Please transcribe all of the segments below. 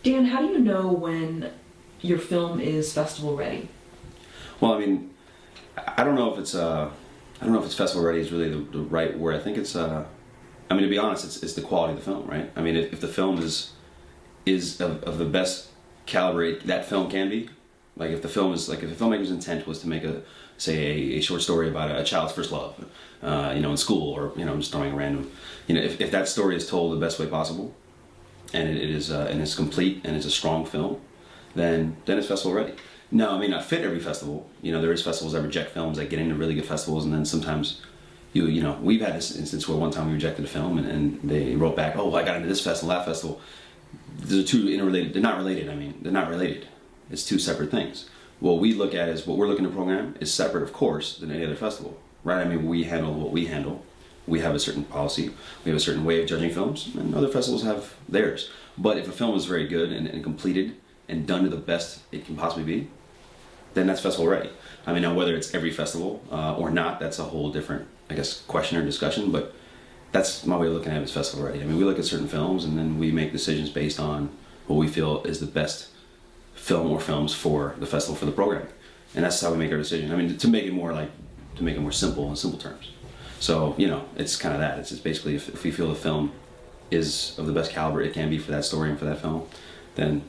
Dan, how do you know when your film is festival ready? Well, I mean, I don't know if it's festival ready is really the right word. I think it's I mean, to be honest, it's the quality of the film, right? I mean, if the film is of the best caliber that film can be, like if the film is like if the filmmaker's intent was to make a short story about a child's first love, you know, in school, or you know, I'm just throwing a random, you know, if that story is told the best way possible, and it is and it's complete and it's a strong film, then it's festival ready. No, I mean, not fit every festival. You know, there is festivals that reject films that get into really good festivals, and then sometimes you know, we've had this instance where one time we rejected a film and they wrote back, oh, I got into this festival, that festival. Those are two interrelated. They're not related. I mean, they're not related. It's two separate things. What we look at is what we're looking to program is separate, of course, than any other festival, right? I mean, we handle what we handle. We have a certain policy. We have a certain way of judging films, and other festivals have theirs. But if a film is very good and completed and done to the best it can possibly be, then that's festival ready. I mean, now whether it's every festival or not, that's a whole different, I guess, question or discussion, but that's my way of looking at it as festival ready. I mean, we look at certain films and then we make decisions based on what we feel is the best film or films for the festival, for the programming. And that's how we make our decision. I mean, to make it more simple in simple terms. So, you know, it's kind of that. It's basically if we feel the film is of the best caliber it can be for that story and for that film, then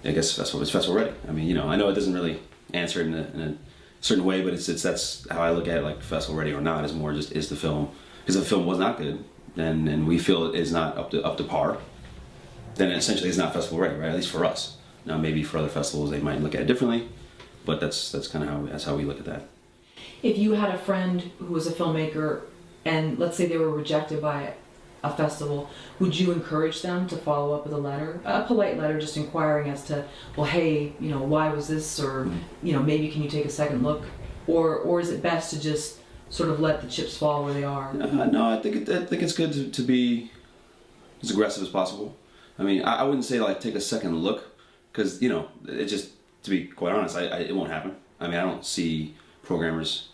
I guess it's festival ready. I mean, you know, I know it doesn't really answer it in a certain way, but that's how I look at it, like festival ready or not, is more just is the film, because if the film was not good and we feel it is not up to par, then essentially it's not festival ready, right? At least for us. Now maybe for other festivals they might look at it differently, but that's kind of how we look at that. If you had a friend who was a filmmaker and let's say they were rejected by a festival, would you encourage them to follow up with a letter, a polite letter, just inquiring as to, well, hey, you know, why was this, or you know, maybe can you take a second look, or is it best to just sort of let the chips fall where they are? No, I think it's good to be as aggressive as possible. I mean, I wouldn't say like take a second look, because you know, it just, to be quite honest, it won't happen. I mean, I don't see programmers.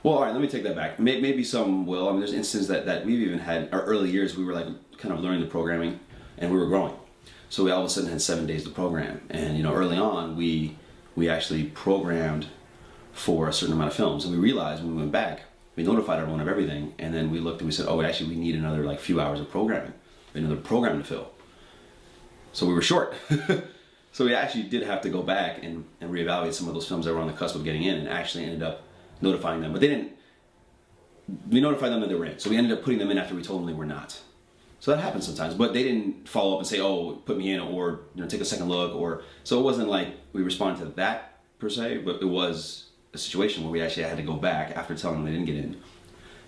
Well, all right, let me take that back. Maybe some will. I mean, there's instances that we've even had, our early years, we were like kind of learning the programming and we were growing. So we all of a sudden had 7 days to program. And, you know, early on, we actually programmed for a certain amount of films. And we realized when we went back, we notified everyone of everything. And then we looked and we said, oh, actually, we need another like few hours of programming, another program to fill. So we were short. So we actually did have to go back and reevaluate some of those films that were on the cusp of getting in, and actually ended up notifying them. But we notified them that they were in. So we ended up putting them in after we told them they were not. So that happens sometimes, but they didn't follow up and say, oh, put me in, or you know, take a second look, or, so it wasn't like we responded to that per se, but it was a situation where we actually had to go back after telling them they didn't get in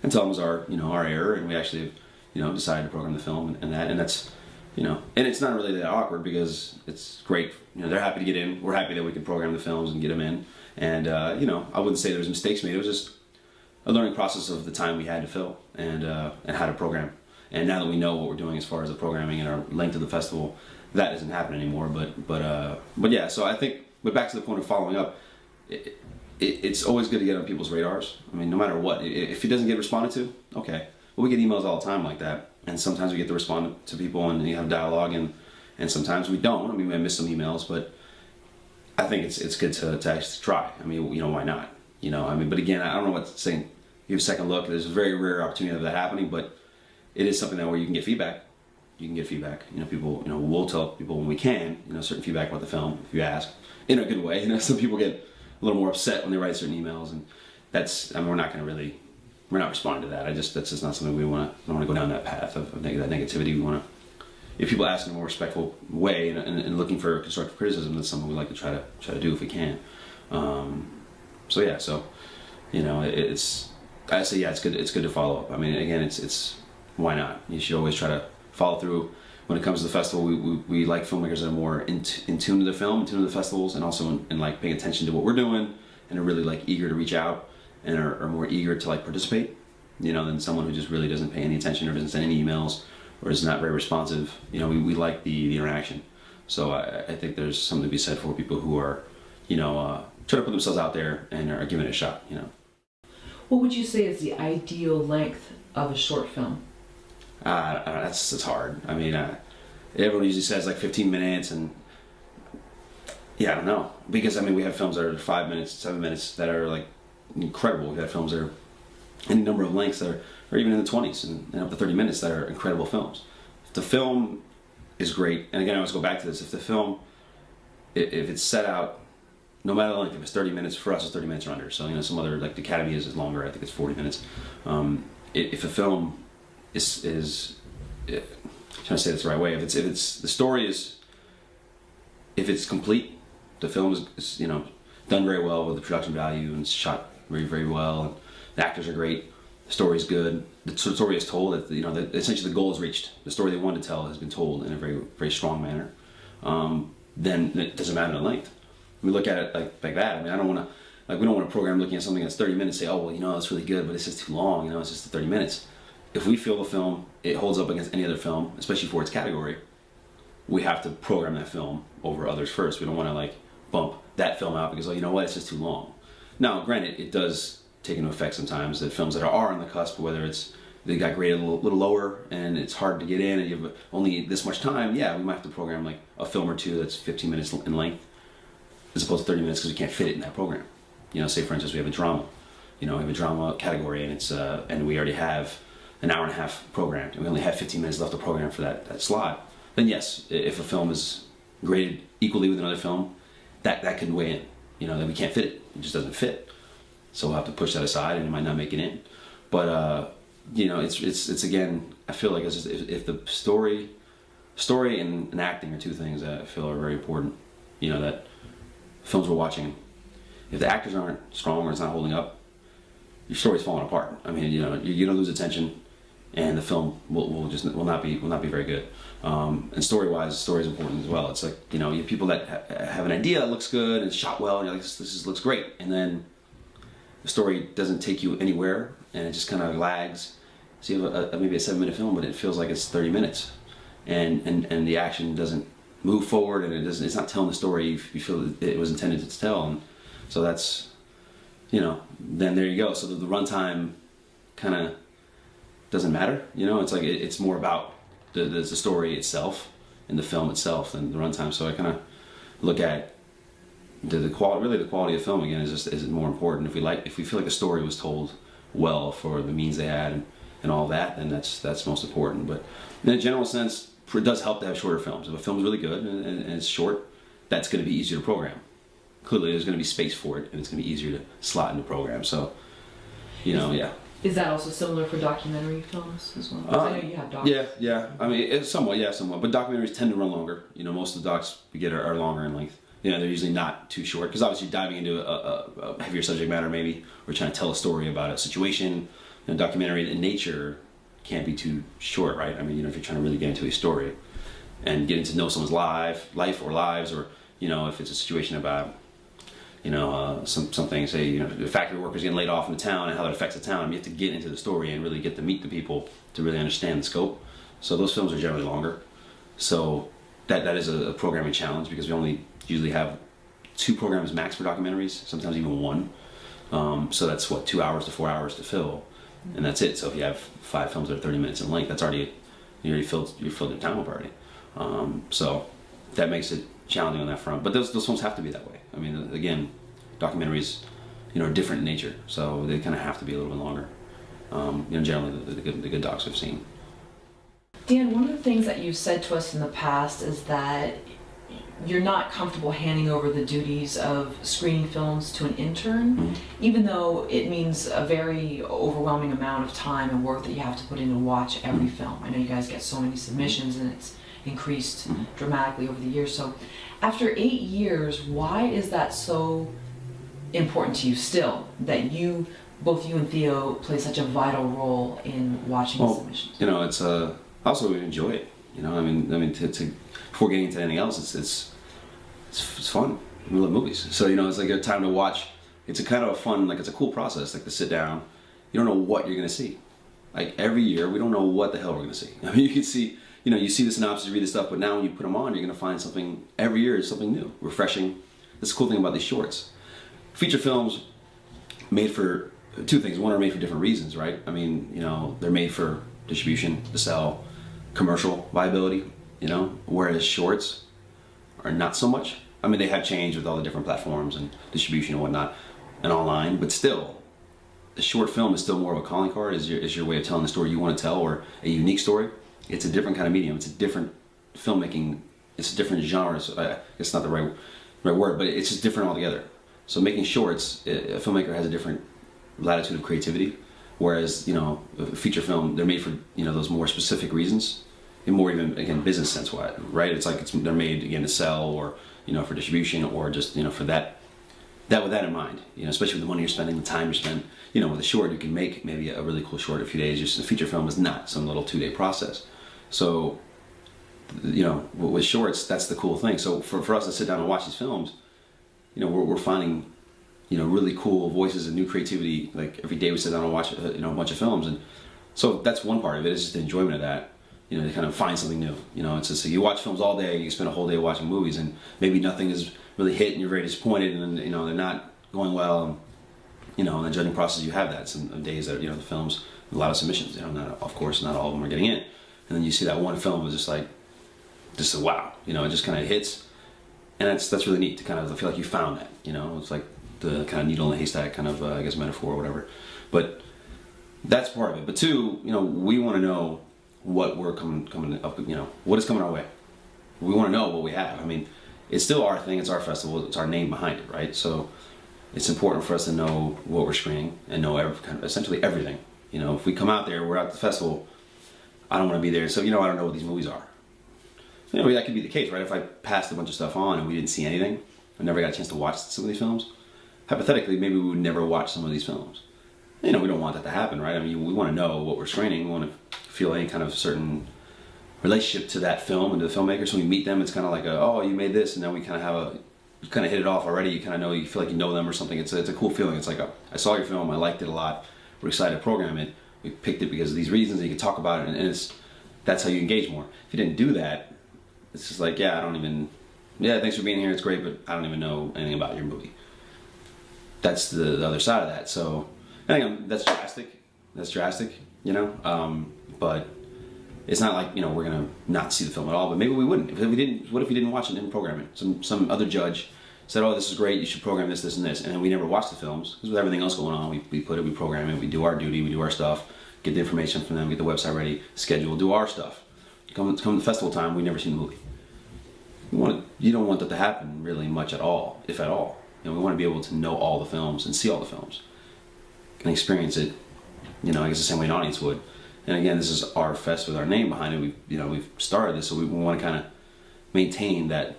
and tell them it was our error, and we actually, you know, decided to program the film and that's, you know, and it's not really that awkward because it's great. You know, they're happy to get in. We're happy that we can program the films and get them in. And, you know, I wouldn't say there was mistakes made. It was just a learning process of the time we had to fill and how to program. And now that we know what we're doing as far as the programming and our length of the festival, that doesn't happen anymore. But yeah, so I think, but back to the point of following up, it's always good to get on people's radars. I mean, no matter what, if it doesn't get responded to, okay. Well, we get emails all the time like that. And sometimes we get to respond to people and you have dialogue, and sometimes we don't. I mean, we miss some emails, but I think it's good to actually try. I mean, you know, why not? You know, I mean, but again, I don't know what to say. Give a second look. There's a very rare opportunity of that happening, but it is something that where you can get feedback. You can get feedback. You know, people, you know, we'll tell people when we can, you know, certain feedback about the film if you ask in a good way. You know, some people get a little more upset when they write certain emails, and that's, I mean, we're not responding to that. That's just not something we want to go down that path of that negativity. We want to, if people ask in a more respectful way and looking for constructive criticism, that's something we like to try to do if we can. So yeah, so you know, I say yeah, it's good to follow up. I mean, again, it's why not? You should always try to follow through. When it comes to the festival, we like filmmakers that are more in tune to the film, in tune to the festivals, and also in like paying attention to what we're doing, and are really like eager to reach out and are more eager to like participate, you know, than someone who just really doesn't pay any attention or doesn't send any emails or is not very responsive. You know, we like the interaction. So I think there's something to be said for people who are, you know, try to put themselves out there and are giving it a shot, you know. What would you say is the ideal length of a short film? That's hard. I mean, everyone usually says like 15 minutes, and Yeah, I don't know, because I mean we have films that are 5 minutes, 7 minutes that are like incredible. We have films that are any number of lengths that are even in the 20s and up to 30 minutes that are incredible films. If the film is great, and again I always go back to this, if the film, if it's set out, no matter the length, if it's 30 minutes, for us it's 30 minutes or under. So, you know, some other, like the Academy is longer, I think it's 40 minutes. If a film is I'm trying to say this the right way, if it's the story is, if it's complete, the film is, you know, done very well with the production value and it's shot very, very well, and the actors are great, the story is good, the story is told, that, you know, essentially the goal is reached, the story they wanted to tell has been told in a very, very strong manner, then it doesn't matter the length. We look at it like that. I mean, I don't want to, like, we don't want to program looking at something that's 30 minutes, say, oh, well, you know, it's really good, but it's just too long, you know, it's just 30 minutes. If we feel the film, it holds up against any other film, especially for its category, we have to program that film over others first. We don't want to, like, bump that film out because, oh, you know what, it's just too long. Now, granted, it does take into effect sometimes that films that are on the cusp, whether it's, they got graded a little lower and it's hard to get in and you have only this much time, yeah, we might have to program, like, a film or two that's 15 minutes in length, as opposed to 30 minutes because we can't fit it in that program. You know, say for instance we have a drama, you know, we have a drama category and it's and we already have an hour and a half programmed and we only have 15 minutes left to program for that slot, then yes, if a film is graded equally with another film, that can weigh in, you know, that we can't fit it, it just doesn't fit. So we'll have to push that aside and it might not make it in. But you know, it's again, I feel like it's just, if the story and acting are two things that I feel are very important, you know, that films we're watching, if the actors aren't strong or it's not holding up, your story's falling apart. I mean, you know, you're gonna lose attention, and the film will not be very good. And story-wise, story is important as well. It's like, you know, you have people that have an idea that looks good and it's shot well, and you're like, this looks great, and then the story doesn't take you anywhere, and it just kind of lags. So you have maybe a 7-minute film, but it feels like it's 30 minutes, and the action doesn't move forward, and it's not telling the story you feel it was intended to tell. And so that's, you know, then there you go. So the runtime kind of doesn't matter, you know. It's like it's more about the story itself and the film itself than the runtime. So I kind of look at the quality, really the quality of film again is more important. If we feel like the story was told well for the means they had and all that, then that's most important. But in a general sense, it does help to have shorter films. If a film's really good and it's short, that's going to be easier to program. Clearly there's going to be space for it, and it's going to be easier to slot into program. So, you know, yeah. Is that also similar for documentary films as well? Because I know you have docs. Yeah. I mean, it's somewhat. But documentaries tend to run longer. You know, most of the docs we get are longer in length. You know, they're usually not too short, because obviously diving into a heavier subject matter, maybe we're trying to tell a story about a situation. You know, documentary in nature can't be too short, right? I mean, you know, if you're trying to really get into a story and getting to know someone's life or lives, or, you know, if it's a situation about, you know, something, say, you know, the factory workers getting laid off in the town and how that affects the town, you have to get into the story and really get to meet the people to really understand the scope. So those films are generally longer. So that is a programming challenge, because we only usually have 2 programs max for documentaries, sometimes even 1. So that's what, 2 hours to 4 hours to fill, and that's it. So if you have 5 films that are 30 minutes in length, that's already, you filled your time up already. So that makes it challenging on that front. But those films have to be that way. I mean, again, documentaries, you know, are different in nature, so they kind of have to be a little bit longer. You know, generally the good docs we've seen. Dan, one of the things that you've said to us in the past is that you're not comfortable handing over the duties of screening films to an intern, even though it means a very overwhelming amount of time and work that you have to put in to watch every film. I know you guys get so many submissions, and it's increased dramatically over the years. So after 8 years, why is that so important to you still, that both you and Theo play such a vital role in watching the submissions? You know, it's also we enjoy it. You know, I mean, before getting into anything else, it's fun. We love movies, so, you know, it's like a time to watch. It's a kind of a fun, like, it's a cool process, like, to sit down. You don't know what you're gonna see. Like, every year, we don't know what the hell we're gonna see. I mean, you can see, you know, you see the synopsis, you read the stuff, but now when you put them on, you're gonna find something every year. Is something new, refreshing. That's the cool thing about these shorts. Feature films made for 2 things. One, are made for different reasons, right? I mean, you know, they're made for distribution, to sell, commercial viability, you know, whereas shorts are not so much. I mean, they have changed with all the different platforms and distribution and whatnot and online, but still, the short film is still more of a calling card, is your way of telling the story you want to tell, or a unique story. It's a different kind of medium. It's a different filmmaking. It's a different genre. So it's not the right word, but it's just different altogether. So making shorts, a filmmaker has a different latitude of creativity, whereas, you know, a feature film, they're made for, you know, those more specific reasons, and more even, again, business sense wise, right? It's like they're made, again, to sell, or, you know, for distribution, or just, you know, for that with that in mind, you know, especially with the money you're spending, the time you spend. You know, with a short, you can make maybe a really cool short in a few days. Just a feature film is not some little 2-day process. So, you know, with shorts, that's the cool thing. So for us to sit down and watch these films, you know, we're finding, you know, really cool voices and new creativity. Like every day we sit down and watch, you know, a bunch of films, and so that's one part of it. Is just the enjoyment of that. You know, to kind of find something new. You know, it's just, so you watch films all day, you spend a whole day watching movies, and maybe nothing is really hit, and you're very disappointed, and you know they're not going well. And, you know, in the judging process, you have that. Some days that, you know, the films, a lot of submissions. You know, not, of course, not all of them are getting in, and then you see that one film is just like, just a wow. You know, it just kind of hits, and that's really neat to kind of feel like you found that. You know, it's like the kind of needle in the haystack kind of I guess metaphor or whatever. But that's part of it. But two, you know, we want to know what we're coming up, you know, what is coming our way. We want to know what we have. I mean, it's still our thing, it's our festival, it's our name behind it, right? So it's important for us to know what we're screening and know essentially everything. You know, if we come out there, we're at the festival, I don't want to be there, so, you know, I don't know what these movies are. You know, that could be the case, right? If I passed a bunch of stuff on and we didn't see anything, I never got a chance to watch some of these films, hypothetically, maybe we would never watch some of these films. You know, we don't want that to happen, right? I mean, we want to know what we're screening. We want to feel any kind of certain relationship to that film and to the filmmakers. So when we meet them, it's kind of like, oh, you made this, and then we kind of have you kind of hit it off already. You kind of know, you feel like you know them or something. It's a cool feeling. It's like, I saw your film, I liked it a lot. We're excited to program it. We picked it because of these reasons, and you can talk about it, and that's how you engage more. If you didn't do that, it's just like, yeah, thanks for being here, it's great, but I don't even know anything about your movie. That's the other side of that. So, and again, that's drastic, you know, but it's not like, you know, we're gonna not see the film at all, but maybe we wouldn't. What if we didn't watch it and didn't program it? Some other judge said, oh, this is great, you should program this, this, and this, and then we never watched the films, because with everything else going on, we program it, we do our duty, we do our stuff, get the information from them, get the website ready, schedule, do our stuff. Come to festival time, we never seen the movie. You don't want that to happen really much at all, if at all. You know, we want to be able to know all the films and see all the films and experience it, you know, I guess the same way an audience would. And again, this is our fest with our name behind it. We've started this, so we want to kind of maintain that,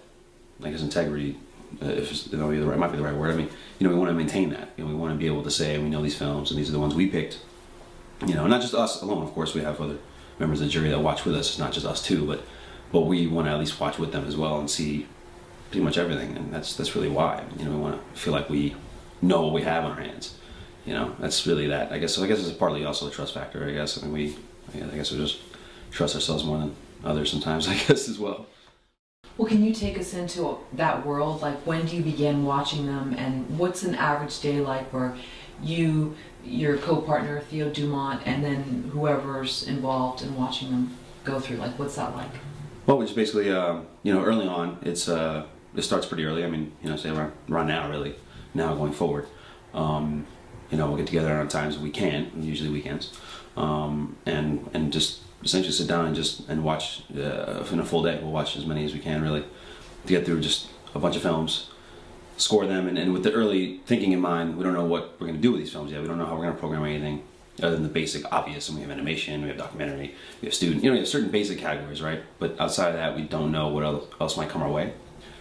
I guess, integrity. If it's, you know, it might be the right word. I mean, you know, we want to maintain that. You know, we want to be able to say we know these films and these are the ones we picked. You know, not just us alone. Of course, we have other members of the jury that watch with us. It's not just us too, but we want to at least watch with them as well and see pretty much everything. And that's really why. You know, we want to feel like we know what we have on our hands. You know, that's really that. I guess it's partly also a trust factor. I guess. I mean, I guess we just trust ourselves more than others sometimes. I guess as well. Well, can you take us into that world? Like, when do you begin watching them, and what's an average day like where your co-partner Theo Dumont, and then whoever's involved in watching them go through? Like, what's that like? Well, we just basically, you know, early on, it starts pretty early. I mean, you know, say around now, really, now going forward. You know, we'll get together on times we can, usually weekends, and just essentially sit down and watch in a full day. We'll watch as many as we can, really, to get through just a bunch of films, score them, and with the early thinking in mind, we don't know what we're going to do with these films yet. We don't know how we're going to program anything other than the basic obvious. And we have animation, we have documentary, we have student, you know, we have certain basic categories, right? But outside of that, we don't know what else might come our way.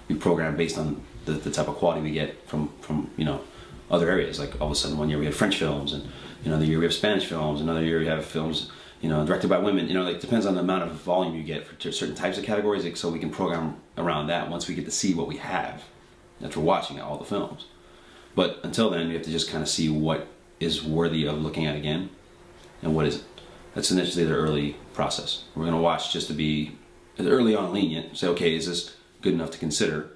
We program based on the type of quality we get from you know, other areas. Like all of a sudden one year we had French films, and you know, another year we have Spanish films, another year we have films, you know, directed by women. You know, like, depends on the amount of volume you get for certain types of categories, like, so we can program around that once we get to see what we have after watching all the films. But until then, we have to just kind of see what is worthy of looking at again and what isn't. That's initially the early process. We're going to watch just to be early on lenient, say, okay, is this good enough to consider,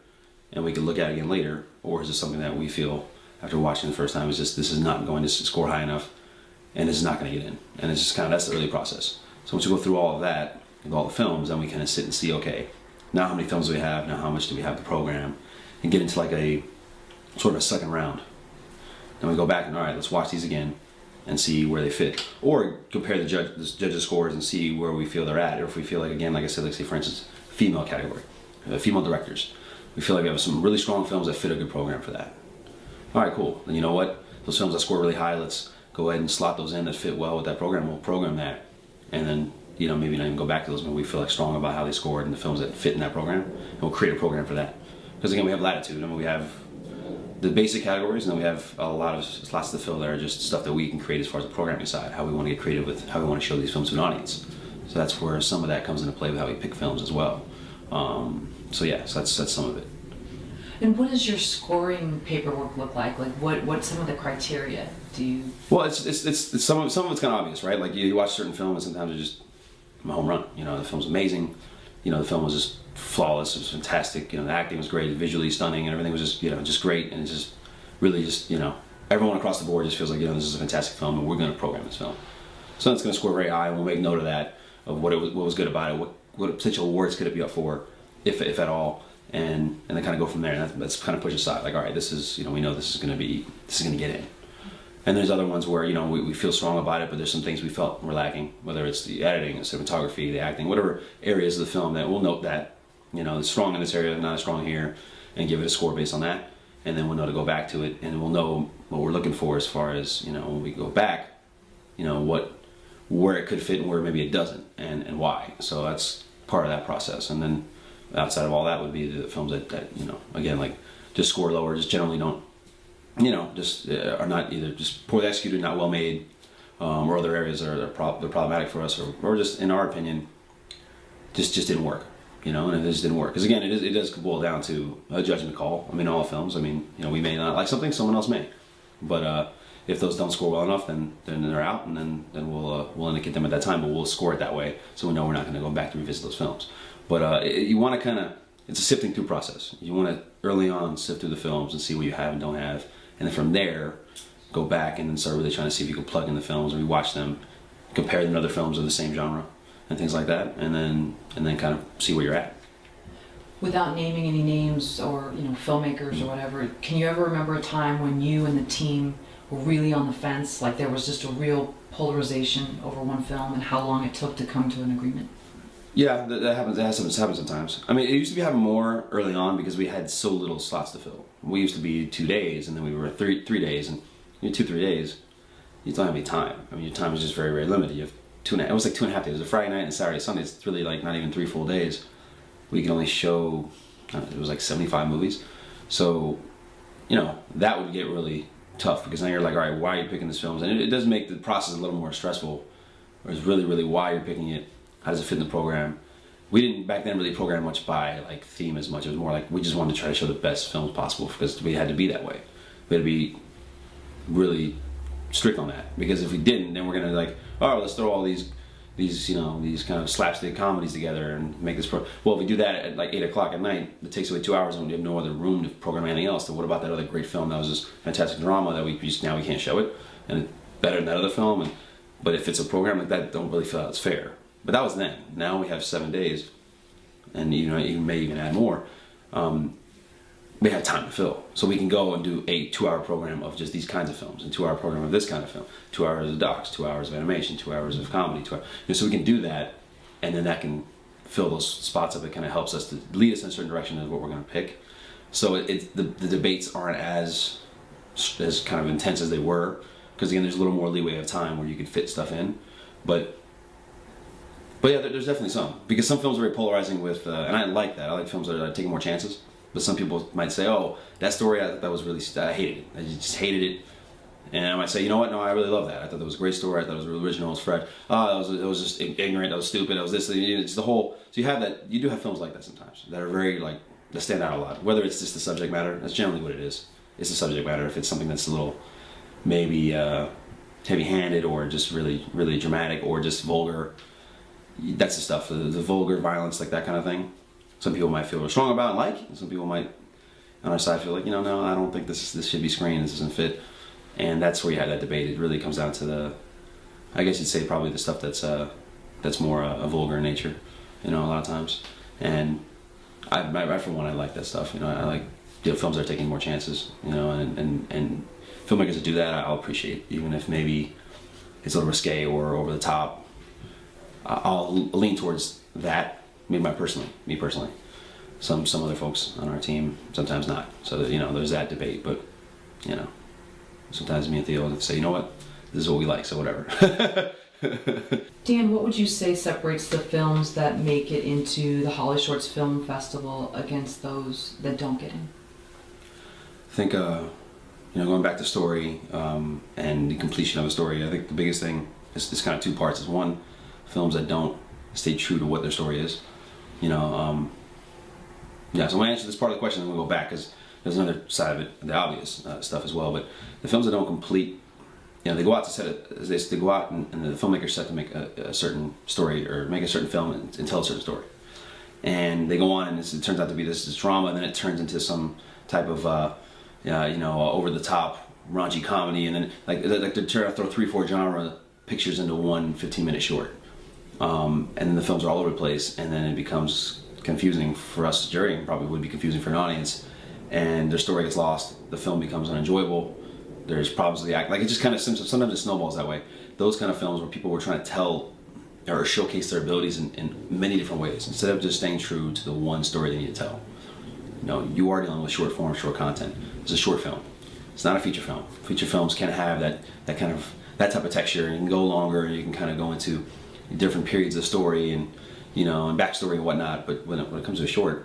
and we can look at it again later, or is this something that we feel after watching the first time is just, this is not going to score high enough, and this is not going to get in. And it's just kind of, that's the early process. So once we go through all of that, with all the films, then we kind of sit and see, okay, now how many films do we have, now how much do we have to program, and get into like a sort of a second round. Then we go back and all right, let's watch these again and see where they fit, or compare the judges' scores and see where we feel they're at, or if we feel like, again, like I said, like say for instance, female category, female directors. We feel like we have some really strong films that fit a good program for that. All right, cool. Then you know what? Those films that score really high, let's go ahead and slot those in that fit well with that program. We'll program that, and then maybe not even go back to those, but we feel like strong about how they scored and the films that fit in that program, and we'll create a program for that. Because again, we have latitude. I mean, we have the basic categories, and then we have a lot of slots to fill that are just stuff that we can create as far as the programming side, how we want to get creative with how we want to show these films to an audience. So that's where some of that comes into play with how we pick films as well. So yeah, so that's some of it. And what does your scoring paperwork look like? Like what's some of the criteria? Do you? Well, it's some of it's kind of obvious, right? Like you watch certain films and sometimes it's just a home run. The film's amazing. The film was just flawless. It was fantastic. The acting was great, visually stunning, and everything was just just great. And it's just really just everyone across the board just feels like this is a fantastic film, and we're going to program this film. So it's going to score very high, and we'll make note of that, of what was good about it, what potential awards could it be up for, if at all, and then kind of go from there. And that's kind of push aside, like all right, this is we know this is going to get in. And there's other ones where we feel strong about it, but there's some things we felt were lacking, whether it's the editing, the cinematography, the acting, whatever areas of the film that we'll note that it's strong in this area, not as strong here, and give it a score based on that. And then we'll know to go back to it, and we'll know what we're looking for as far as when we go back, where it could fit and where maybe it doesn't, and why. So that's part of that process. And then outside of all that would be the films that again, like just score lower, just generally don't. Just are not either just poorly executed, not well made, or other areas that they're problematic for us, or just in our opinion, just didn't work. And it just didn't work. Because again, it does boil down to a judgment call. I mean, all films. I mean, we may not like something, someone else may, but if those don't score well enough, then they're out, and then we'll indicate them at that time, but we'll score it that way, so we know we're not going to go back to revisit those films. But you want to it's a sifting through process. You want to early on sift through the films and see what you have and don't have. And then from there, go back and then start really trying to see if you can plug in the films and rewatch them, compare them to other films of the same genre and things like that, and then kind of see where you're at. Without naming any names or filmmakers or whatever, can you ever remember a time when you and the team were really on the fence, like there was just a real polarization over one film, and how long it took to come to an agreement? Yeah, that happens. That happens sometimes. I mean, it used to be having more early on because we had so little slots to fill. We used to be 2 days, and then we were 3 days, and 2-3 days, you don't have any time. I mean, your time is just very, very limited. You have 2.5. It was like 2.5 days. It was a Friday night and Saturday, Sunday. It's really like not even 3 full days. We could only show. It was like 75 movies, so that would get really tough because now you're like, all right, why are you picking these films? And it does make the process a little more stressful. Whereas really, really, why you're picking it. How does it fit in the program? We didn't back then really program much by like theme as much. It was more like we just wanted to try to show the best films possible because we had to be that way. We had to be really strict on that because if we didn't, then we're gonna like, oh, let's throw all these kind of slapstick comedies together and make this well, if we do that at like 8 o'clock at night, it takes away 2 hours and we have no other room to program anything else. So what about that other great film that was this fantastic drama that we can't show it and it's better than that other film? But if it's a program like that, don't really feel like it's fair. But that was then. Now we have 7 days, and you may even add more. We have time to fill, so we can go and do a 2-hour program of just these kinds of films, and 2-hour program of this kind of film, 2 hours of docs, 2 hours of animation, 2 hours of comedy. So we can do that, and then that can fill those spots up. It kind of helps us to lead us in a certain direction of what we're going to pick. So the debates aren't as kind of intense as they were, because again, there's a little more leeway of time where you can fit stuff in, but yeah, there's definitely some. Because some films are very polarizing with, and I like that. I like films that are taking more chances. But some people might say, oh, that story, I thought that was really, I hated it. I just hated it. And I might say, you know what, no, I really love that. I thought that was a great story. I thought it was really original, it was fresh. It was just ignorant, that was stupid, that was this, it's the whole, so you have that, you do have films like that sometimes, that are very, like, that stand out a lot. Whether it's just the subject matter, that's generally what it is. It's the subject matter. If it's something that's a little, maybe heavy-handed, or just really, really dramatic, or just vulgar, that's the stuff, the vulgar violence, like that kind of thing. Some people might feel strong about and like, and some people might, on our side, feel like, no, I don't think this should be screened, this doesn't fit. And that's where you have that debate. It really comes down to the, I guess you'd say probably the stuff that's more vulgar in nature, a lot of times. And I for one, I like that stuff. I like films that are taking more chances, you know, and filmmakers that do that, I'll appreciate, even if maybe it's a little risque or over the top. I'll lean towards that. Me personally. Some other folks on our team sometimes not. So that, you know, there's that debate. But you know, sometimes me and Theo would say, you know what, this is what we like, so whatever. Dan, what would you say separates the films that make it into the Holly Shorts Film Festival against those that don't get in? I think, you know, going back to story and the completion of a story, I think the biggest thing is kind of two parts. Is one, films that don't stay true to what their story is. You know, yeah, so when I answer this part of the question, I'm going to go back, because there's another side of it, the obvious stuff as well. But the films that don't complete, you know, they go out to set it, they go out and the filmmaker set to make a certain story or make a certain film and tell a certain story. And they go on and it turns out to be this drama, and then it turns into some type of, you know, over-the-top raunchy comedy, and then like they try to throw 3-4 genre pictures into one 15-minute short. And then the films are all over the place, and then it becomes confusing for us as jury, and probably would be confusing for an audience, and their story gets lost, the film becomes unenjoyable, there's problems with the act, like it just kind of, sometimes it snowballs that way. Those kind of films where people were trying to tell or showcase their abilities in many different ways, instead of just staying true to the one story they need to tell. You know, you are dealing with short form, short content. It's a short film. It's not a feature film. Feature films can't have that type of texture, and you can go longer, and you can kind of go into different periods of the story and, you know, and backstory and whatnot. But when it comes to a short,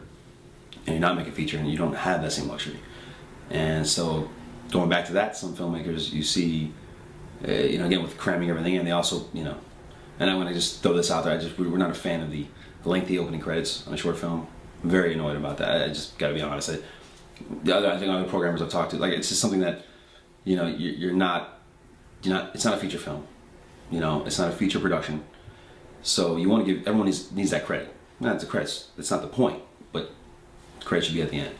and you're not making a feature, and you don't have that same luxury. And so, going back to that, some filmmakers you see, you know, again with cramming everything in, they also, you know, and I'm going to just throw this out there. We're not a fan of the lengthy opening credits on a short film. I'm very annoyed about that. I just got to be honest. I think other programmers I've talked to, like, it's just something that, you know, you're not. It's not a feature film. You know, it's not a feature production. So you want to give, everyone needs that credit. Not the credits. That's not the point. But the credit should be at the end.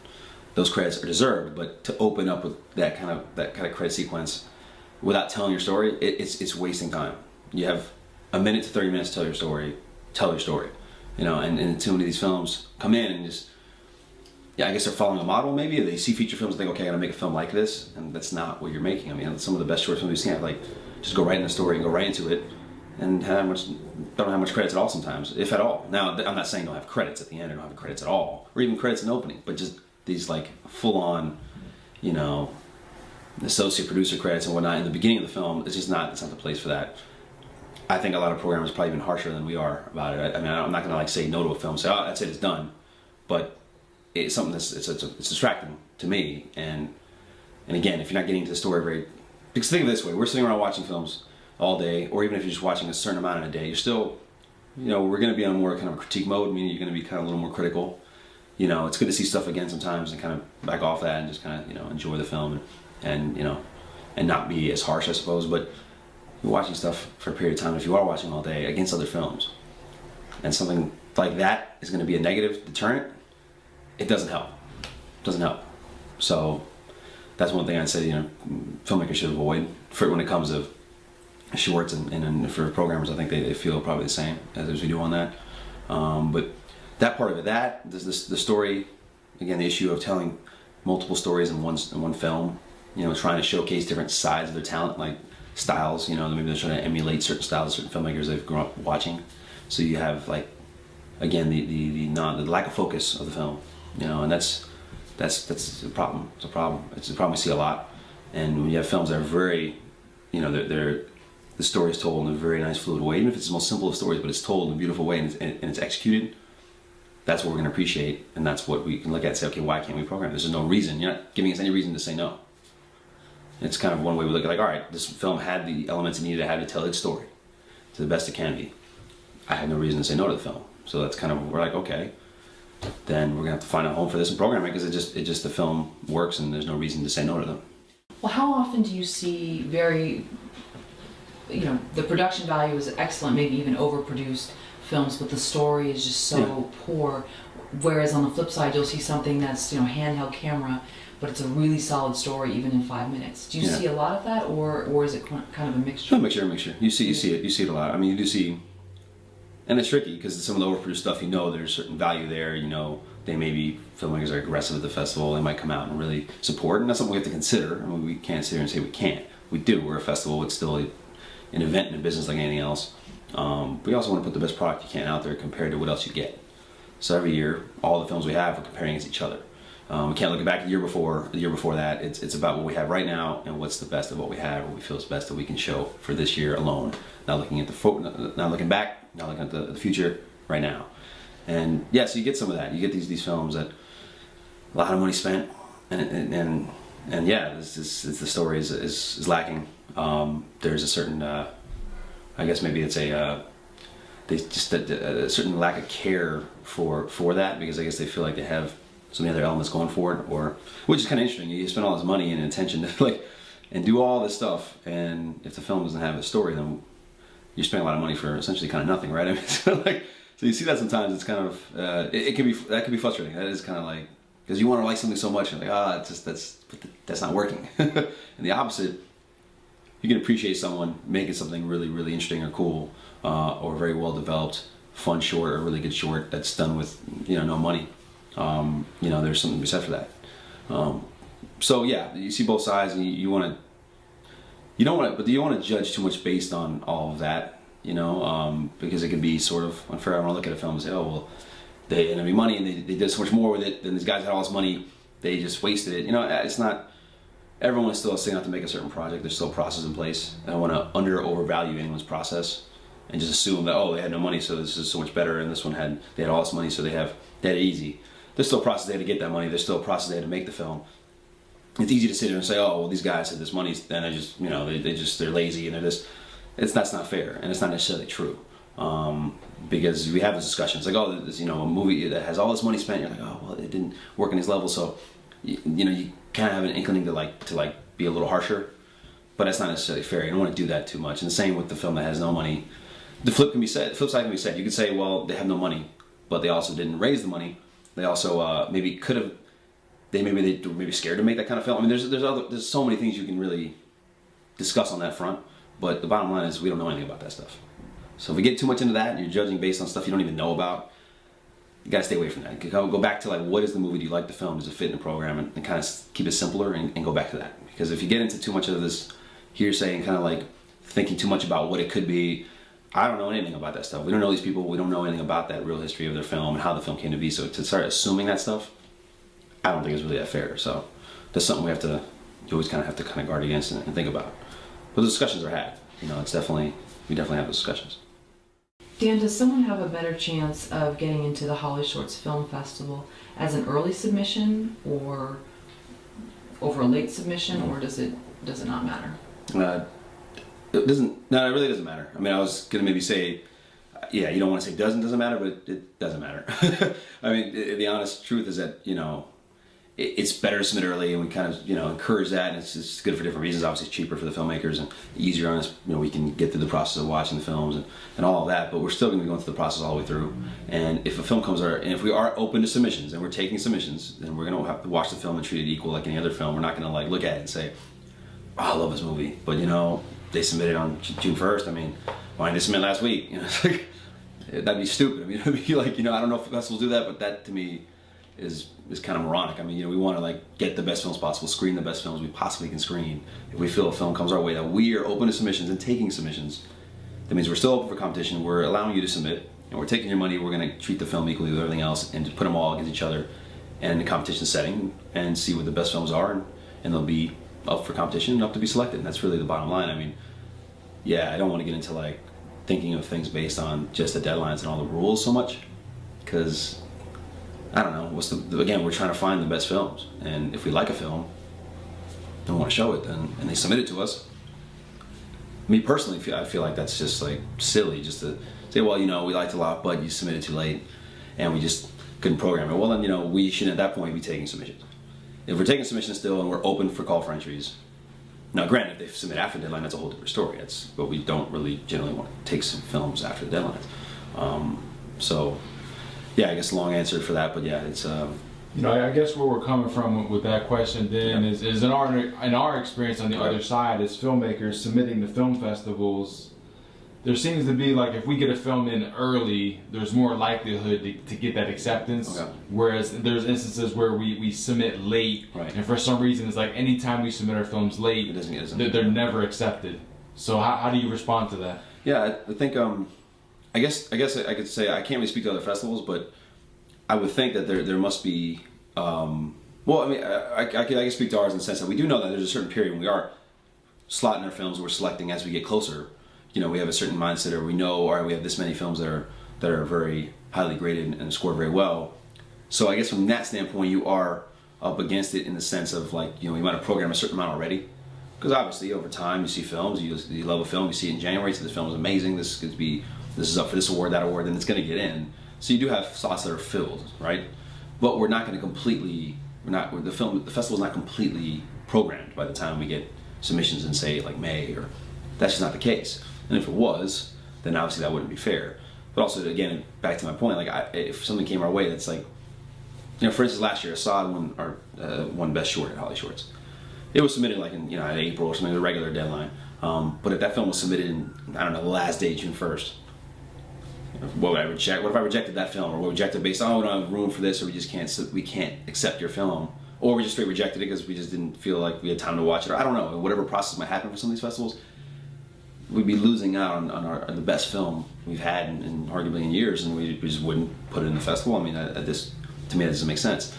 Those credits are deserved, but to open up with that kind of credit sequence without telling your story, it's wasting time. You have a minute to 30 minutes to tell your story. Tell your story. You know, and too many of these films come in and just, yeah, I guess they're following a model maybe. They see feature films and think, okay, I gotta make a film like this, and that's not what you're making. I mean, some of the best short films we've seen, like, just go right in the story and go right into it, and don't have much credits at all sometimes, if at all. Now, I'm not saying don't have credits at the end or don't have credits at all, or even credits in the opening, but just these like full-on, you know, associate producer credits and whatnot in the beginning of the film. It's not the place for that. I think a lot of programmers are probably even harsher than we are about it. I mean, I'm not gonna like say no to a film, say, oh, that's it, it's done, but it's something that's it's distracting to me. And again, if you're not getting into the story very, because think of it this way: we're sitting around watching films all day, or even if you're just watching a certain amount in a day, you're still, you know, we're going to be on more kind of a critique mode, meaning you're going to be kind of a little more critical. You know, it's good to see stuff again sometimes and kind of back off that and just kind of, you know, enjoy the film and you know, and not be as harsh, I suppose. But you're watching stuff for a period of time, if you are watching all day against other films, and something like that is going to be a negative deterrent, it doesn't help. It doesn't help. So that's one thing I'd say, you know, filmmakers should avoid when it comes to shorts, and for programmers, I think they feel probably the same as we do on that. But that part of it, the story, again, the issue of telling multiple stories in one film, you know, trying to showcase different sides of their talent, like styles, you know, maybe they're trying to emulate certain styles, certain filmmakers they've grown up watching. So you have, like, again, the lack of focus of the film, you know, and that's a problem. It's a problem. It's a problem we see a lot. And when you have films that are very, you know, the story is told in a very nice, fluid way, even if it's the most simple of stories, but it's told in a beautiful way and it's executed, that's what we're going to appreciate, and that's what we can look at and say, okay, why can't we program this? There's no reason. You're not giving us any reason to say no. It's kind of one way we look at, like, all right, this film had the elements it needed to have to tell its story to the best it can be. I have no reason to say no to the film. So that's kind of, we're like, okay, then we're going to have to find a home for this and program it, because it just the film works and there's no reason to say no to them. Well, how often do you see you know, the production value is excellent, maybe even overproduced films, but the story is just so poor, whereas on the flip side you'll see something that's, you know, handheld camera, but it's a really solid story even in 5 minutes. Do you see a lot of that, or is it kind of a mixture? A mixture. You see it a lot. I mean, you do see, and it's tricky because some of the overproduced stuff, you know, there's certain value there, you know, they may be filmmakers are aggressive at the festival. They might come out and really support, and that's something we have to consider. I mean, we can't sit here and say we can't. We do. We're a festival. It's still an event and a business like anything else. But you also want to put the best product you can out there compared to what else you get. So every year, all the films we have are comparing against each other. We can't look back the year before that. It's about what we have right now and what's the best of what we have, what we feel is best that we can show for this year alone. Not looking at not looking back, not looking at the future, right now. And yeah, so you get some of that. You get these films that a lot of money spent, and yeah, the story is lacking. There's a certain, I guess maybe it's a certain lack of care for that, because I guess they feel like they have so many other elements going for it, or which is kind of interesting. You spend all this money and attention to and do all this stuff, and if the film doesn't have a story, then you're spending a lot of money for essentially kind of nothing, right? I mean, so you see that sometimes. It's kind of that can be frustrating. That is kind of like, because you want to like something so much, and you're like, that's not working. And the opposite, you can appreciate someone making something really interesting or cool, or very well developed, fun short, or really good short that's done with no money. There's something to be said for that. So yeah, you see both sides, and you don't want to judge too much based on all of that, because it can be sort of unfair. I want to look at a film and say, oh well, they didn't have any money and they did so much more with it than these guys had all this money. They just wasted it. It's not. Everyone is still setting out to make a certain project. There's still a process in place. I don't want to overvalue anyone's process and just assume that, oh, they had no money, so this is so much better, and this one they had all this money, so they had it easy. There's still a process they had to get that money. There's still a process they had to make the film. It's easy to sit there and say, oh, well, these guys had this money, and they just, they're lazy, and that's not fair, and it's not necessarily true. Because we have this discussion. It's like, oh, this, a movie that has all this money spent, you're like, oh, well, it didn't work on these levels, so you kind of have an inkling to be a little harsher, but that's not necessarily fair. You don't want to do that too much. And the same with the film that has no money. The flip side can be said. You could say, well, they have no money, but they also didn't raise the money. They also maybe could have. They were scared to make that kind of film. I mean, there's so many things you can really discuss on that front. But the bottom line is we don't know anything about that stuff. So if we get too much into that, and you're judging based on stuff you don't even know about, you gotta stay away from that. Go back to what is the movie? Do you like the film? Does it fit in the program? And kind of keep it simpler and go back to that. Because if you get into too much of this hearsay and kind of thinking too much about what it could be, I don't know anything about that stuff. We don't know these people. We don't know anything about that real history of their film and how the film came to be. So to start assuming that stuff, I don't think it's really that fair. So that's something you always kind of have to guard against and think about. But the discussions are had. We definitely have those discussions. Dan, does someone have a better chance of getting into the Holly Shorts Film Festival as an early submission or over a late submission, or does it not matter? It doesn't. No, it really doesn't matter. I mean, I was gonna maybe say, yeah, you don't want to say doesn't matter, but it doesn't matter. I mean, the honest truth is that it's better to submit early, and we kind of encourage that, and it's good for different reasons. Obviously, it's cheaper for the filmmakers and easier on us. We can get through the process of watching the films and all of that, but we're still going to be going through the process all the way through. And if a film and if we are open to submissions and we're taking submissions, then we're going to have to watch the film and treat it equal like any other film. We're not going to look at it and say, oh, I love this movie, but they submitted on June 1st. I mean, why didn't they submit last week? It's that'd be stupid. I mean, it'd be I don't know if festivals do that, but that to me is kind of moronic. I mean, we want to get the best films possible, screen the best films we possibly can screen. If we feel a film comes our way that we are open to submissions and taking submissions, that means we're still open for competition. We're allowing you to submit, and we're taking your money. We're going to treat the film equally with everything else and just put them all against each other and in a competition setting and see what the best films are, and they'll be up for competition and up to be selected. And that's really the bottom line. I mean, yeah, I don't want to get into thinking of things based on just the deadlines and all the rules so much, because I don't know, again, we're trying to find the best films, and if we like a film and want to show it, and they submit it to us, me personally, I feel like that's just silly, just to say, well, we liked it a lot, but you submitted too late, and we just couldn't program it. Well, then, we shouldn't at that point be taking submissions. If we're taking submissions still and we're open for call for entries, now granted, if they submit after the deadline, that's a whole different story. But we don't really generally want to take some films after the deadlines. So, yeah, I guess long answer for that, but yeah, it's I guess where we're coming from with that question then is in our experience on the other side as filmmakers submitting to film festivals, there seems to be like if we get a film in early, there's more likelihood to get that acceptance. Okay. Whereas there's instances where we submit late, Right. and for some reason it's like anytime we submit our films late, they're never accepted. So how do you respond to that? Yeah, I think I guess I could say I can't really speak to other festivals, but I would think that there must be. Well, I mean, I can speak to ours in the sense that we do know that there's a certain period when we are slotting our films, we're selecting as we get closer. You know, we have a certain mindset, or we know, all right, we have this many films that are very highly graded and scored very well. So I guess from that standpoint, you are up against it in the sense of like, you know, you might have programmed a certain amount already. Because obviously over time you see films, you love a film, you see it in January, so this film is amazing, this is up for this award, that award, then it's going to get in. So you do have slots that are filled, right? But we're not going to completely, the festival's not completely programmed by the time we get submissions in, say, like May, or that's just not the case. And if it was, then obviously that wouldn't be fair. But also, again, back to my point, like if something came our way that's like, you know, for instance, last year Assad won Best Short at HOLLYSHORTS. It was submitted like in, you know, in April or something, the regular deadline. But if that film was submitted in, I don't know, the last day, June 1st, what would I reject? What if I rejected that film, or we rejected based on, oh, we don't have room for this, or we can't accept your film, or we just straight rejected it because we just didn't feel like we had time to watch it, or I don't know, whatever process might happen for some of these festivals, we'd be losing out on the best film we've had in arguably in years, and we just wouldn't put it in the festival. I mean, to me, that doesn't make sense.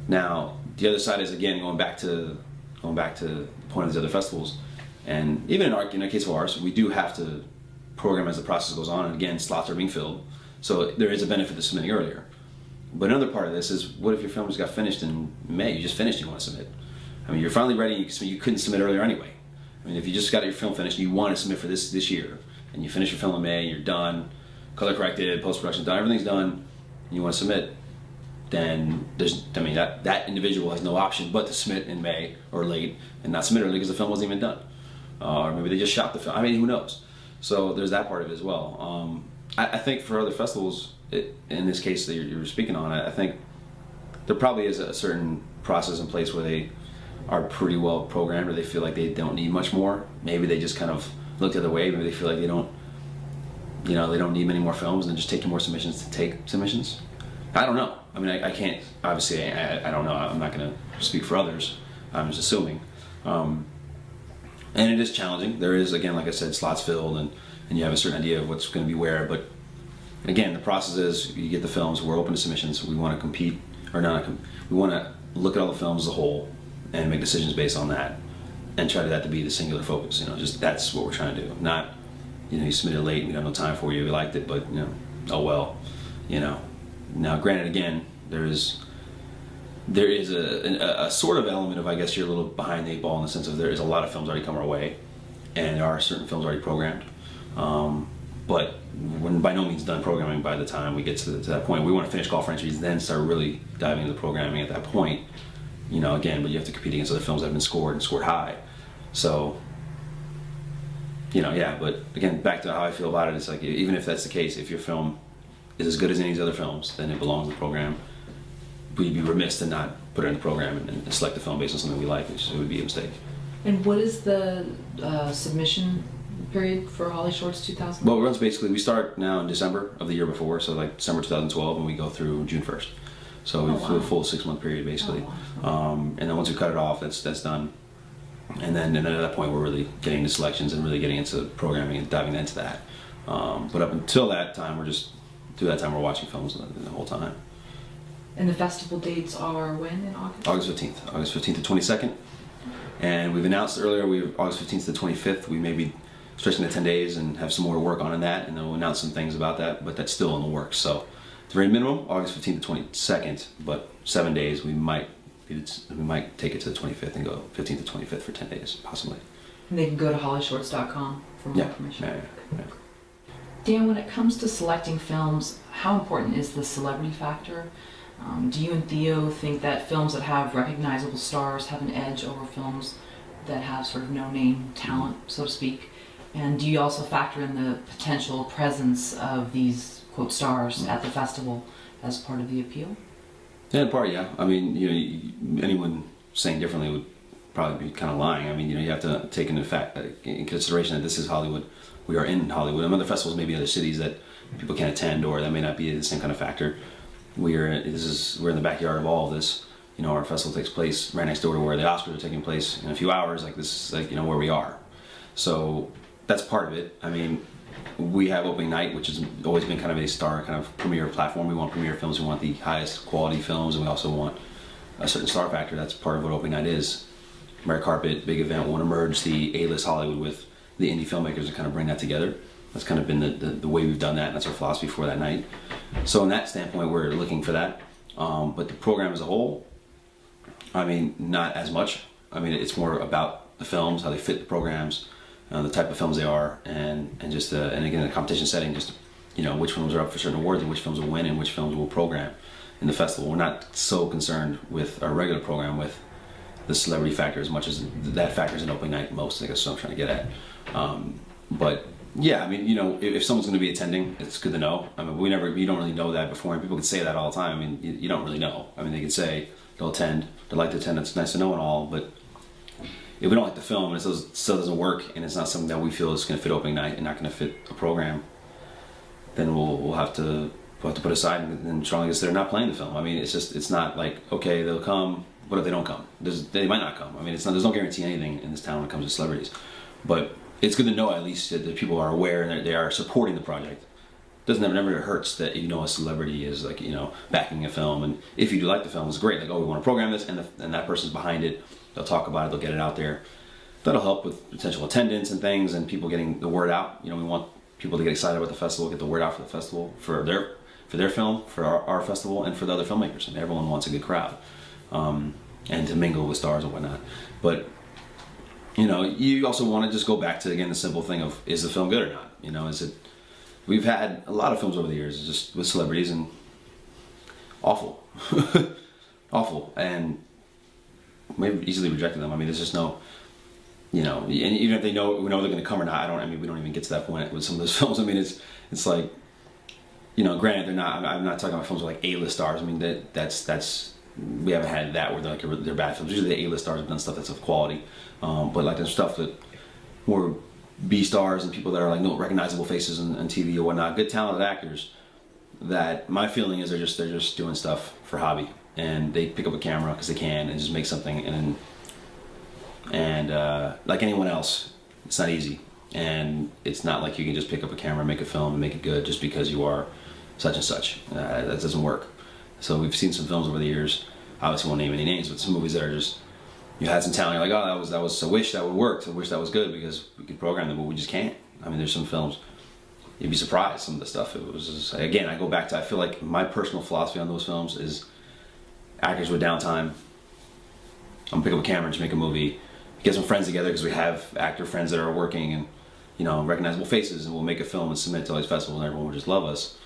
Now, the other side is, again, going back to the point of these other festivals, and even in the case of ours, we do have to program as the process goes on, and again, slots are being filled, so there is a benefit to submitting earlier. But another part of this is, what if your film just got finished in May? You just finished, you want to submit. I mean, you're finally ready, you couldn't submit earlier anyway. I mean, if you just got your film finished and you want to submit for this year, and you finish your film in May, you're done, color corrected, post-production done, everything's done, and you want to submit, then that individual has no option but to submit in May or late, and not submit early because the film wasn't even done. Or maybe they just shot the film. I mean, who knows? So there's that part of it as well. I think for other festivals, in this case that you're speaking on, I think there probably is a certain process in place where they are pretty well programmed, or they feel like they don't need much more. Maybe they just kind of look the other way. Maybe they feel like they don't need many more films, and just taking more submissions to take submissions. I don't know. I mean, I can't, obviously, I don't know. I'm not going to speak for others. I'm just assuming. And it is challenging. There is, again, like I said, slots filled, and you have a certain idea of what's going to be where. But again, the process is, you get the films, we're open to submissions, we want to compete, or not, we want to look at all the films as a whole and make decisions based on that, and try that to be the singular focus. You know, just that's what we're trying to do. Not, you know, you submitted late, we have no time for you, we liked it, but, you know, oh well, you know. Now, granted, again, there is a sort of element of, I guess, you're a little behind the eight ball in the sense of there is a lot of films already come our way, and there are certain films already programmed. But we're by no means done programming by the time we get to that point. We want to finish golf entries, then start really diving into the programming at that point. You know, again, but you have to compete against other films that have been scored and scored high. So, you know, yeah, but again, back to how I feel about it, it's like, even if that's the case, if your film is as good as any of these other films, then it belongs in the program. We'd be remiss to not put it in the program and select the film based on something we like, which would be a mistake. And what is the submission period for HOLLYSHORTS 2000? Well, it runs basically, we start now in December of the year before, so like December 2012, and we go through June 1st. So we do a full 6-month period basically. And then once we cut it off, that's done. And then at that point, we're really getting into selections and really getting into programming and diving into that. But up until that time, we're watching films the whole time. And the festival dates are when in August? August 15th. August 15th to 22nd. And we've announced earlier, August 15th to 25th, we may be stretching to 10 days and have some more to work on in that, and then we'll announce some things about that, but that's still in the works. So it's very minimum, August 15th to 22nd, but 7 days, we might take it to the 25th and go 15th to 25th for 10 days, possibly. And they can go to hollyshorts.com for more information. Yeah. Dan, when it comes to selecting films, how important is the celebrity factor? Do you and Theo think that films that have recognizable stars have an edge over films that have sort of no-name talent, so to speak? And do you also factor in the potential presence of these, quote, stars at the festival as part of the appeal? Yeah, in part, yeah. I mean, you know, anyone saying differently would probably be kind of lying. I mean, you know, you have to take into in consideration that this is Hollywood. We are in Hollywood. And other festivals, maybe other cities that people can't attend, or that may not be the same kind of factor. We're in the backyard of all of this. You know, our festival takes place right next door to where the Oscars are taking place in a few hours. Like, this is like, you know, where we are. So that's part of it. I mean, we have opening night, which has always been kind of a star kind of premiere platform. We want premiere films. We want the highest quality films, and we also want a certain star factor. That's part of what opening night is. Red carpet, big event. We want to merge the A-list Hollywood with the indie filmmakers and kind of bring that together. That's kind of been the way we've done that, and that's our philosophy for that night. So in that standpoint, we're looking for that. But the program as a whole, I mean, not as much. I mean, it's more about the films, how they fit the programs, the type of films they are, and just and again, in a competition setting, just, you know, which films are up for certain awards and which films will win and which films will program in the festival. We're not so concerned with our regular program with the celebrity factor as much as that factors in opening night most. I guess what I'm trying to get at. But yeah, I mean, you know, if someone's going to be attending, it's good to know. I mean, you don't really know that before, and people can say that all the time. I mean, you don't really know. I mean, they can say they'll attend, they like to attend, it's nice to know and all, but if we don't like the film and it still doesn't work, and it's not something that we feel is going to fit opening night and not going to fit a program, then we'll have to put aside and strongly consider not playing the film. I mean, it's not like, okay, they'll come. What if they don't come? They might not come. I mean, there's no guarantee anything in this town when it comes to celebrities, but it's good to know at least that people are aware and that they are supporting the project. Never hurts that, you know, a celebrity is, like, you know, backing a film, and if you do like the film, it's great. Like, oh, we want to program this, and that person's behind it. They'll talk about it. They'll get it out there. That'll help with potential attendance and things, and people getting the word out. You know, we want people to get excited about the festival, get the word out for the festival, for their film, for our festival, and for the other filmmakers. I mean, everyone wants a good crowd, and to mingle with stars and whatnot. But, you know, you also want to just go back to, again, the simple thing of, is the film good or not? You know, is it? We've had a lot of films over the years just with celebrities, and awful, awful, and we've easily rejected them. I mean, there's just no, you know, and even if we know they're going to come or not, I mean, we don't even get to that point with some of those films. I mean, it's like, you know, granted, they're not. I'm not talking about films with like A-list stars. I mean, that's we haven't had that where they're bad films. Usually the A-list stars have done stuff that's of quality, but like there's stuff that more B stars and people that are like no recognizable faces on TV or whatnot, good talented actors, that my feeling is they're just doing stuff for hobby, and they pick up a camera because they can and just make something, and like anyone else, it's not easy, and it's not like you can just pick up a camera, make a film, and make it good just because you are such and such. That doesn't work. So we've seen some films over the years, obviously won't name any names, but some movies that are just, you had some talent, you're like, oh, that was, I wish that would work, I wish that was good because we could program them, but we just can't. I mean, there's some films, you'd be surprised, some of the stuff. It was just, again, I go back to, I feel like my personal philosophy on those films is actors with downtime. I'm gonna pick up a camera and just make a movie, get some friends together because we have actor friends that are working and, you know, recognizable faces, and we'll make a film and submit to all these festivals and everyone will just love us.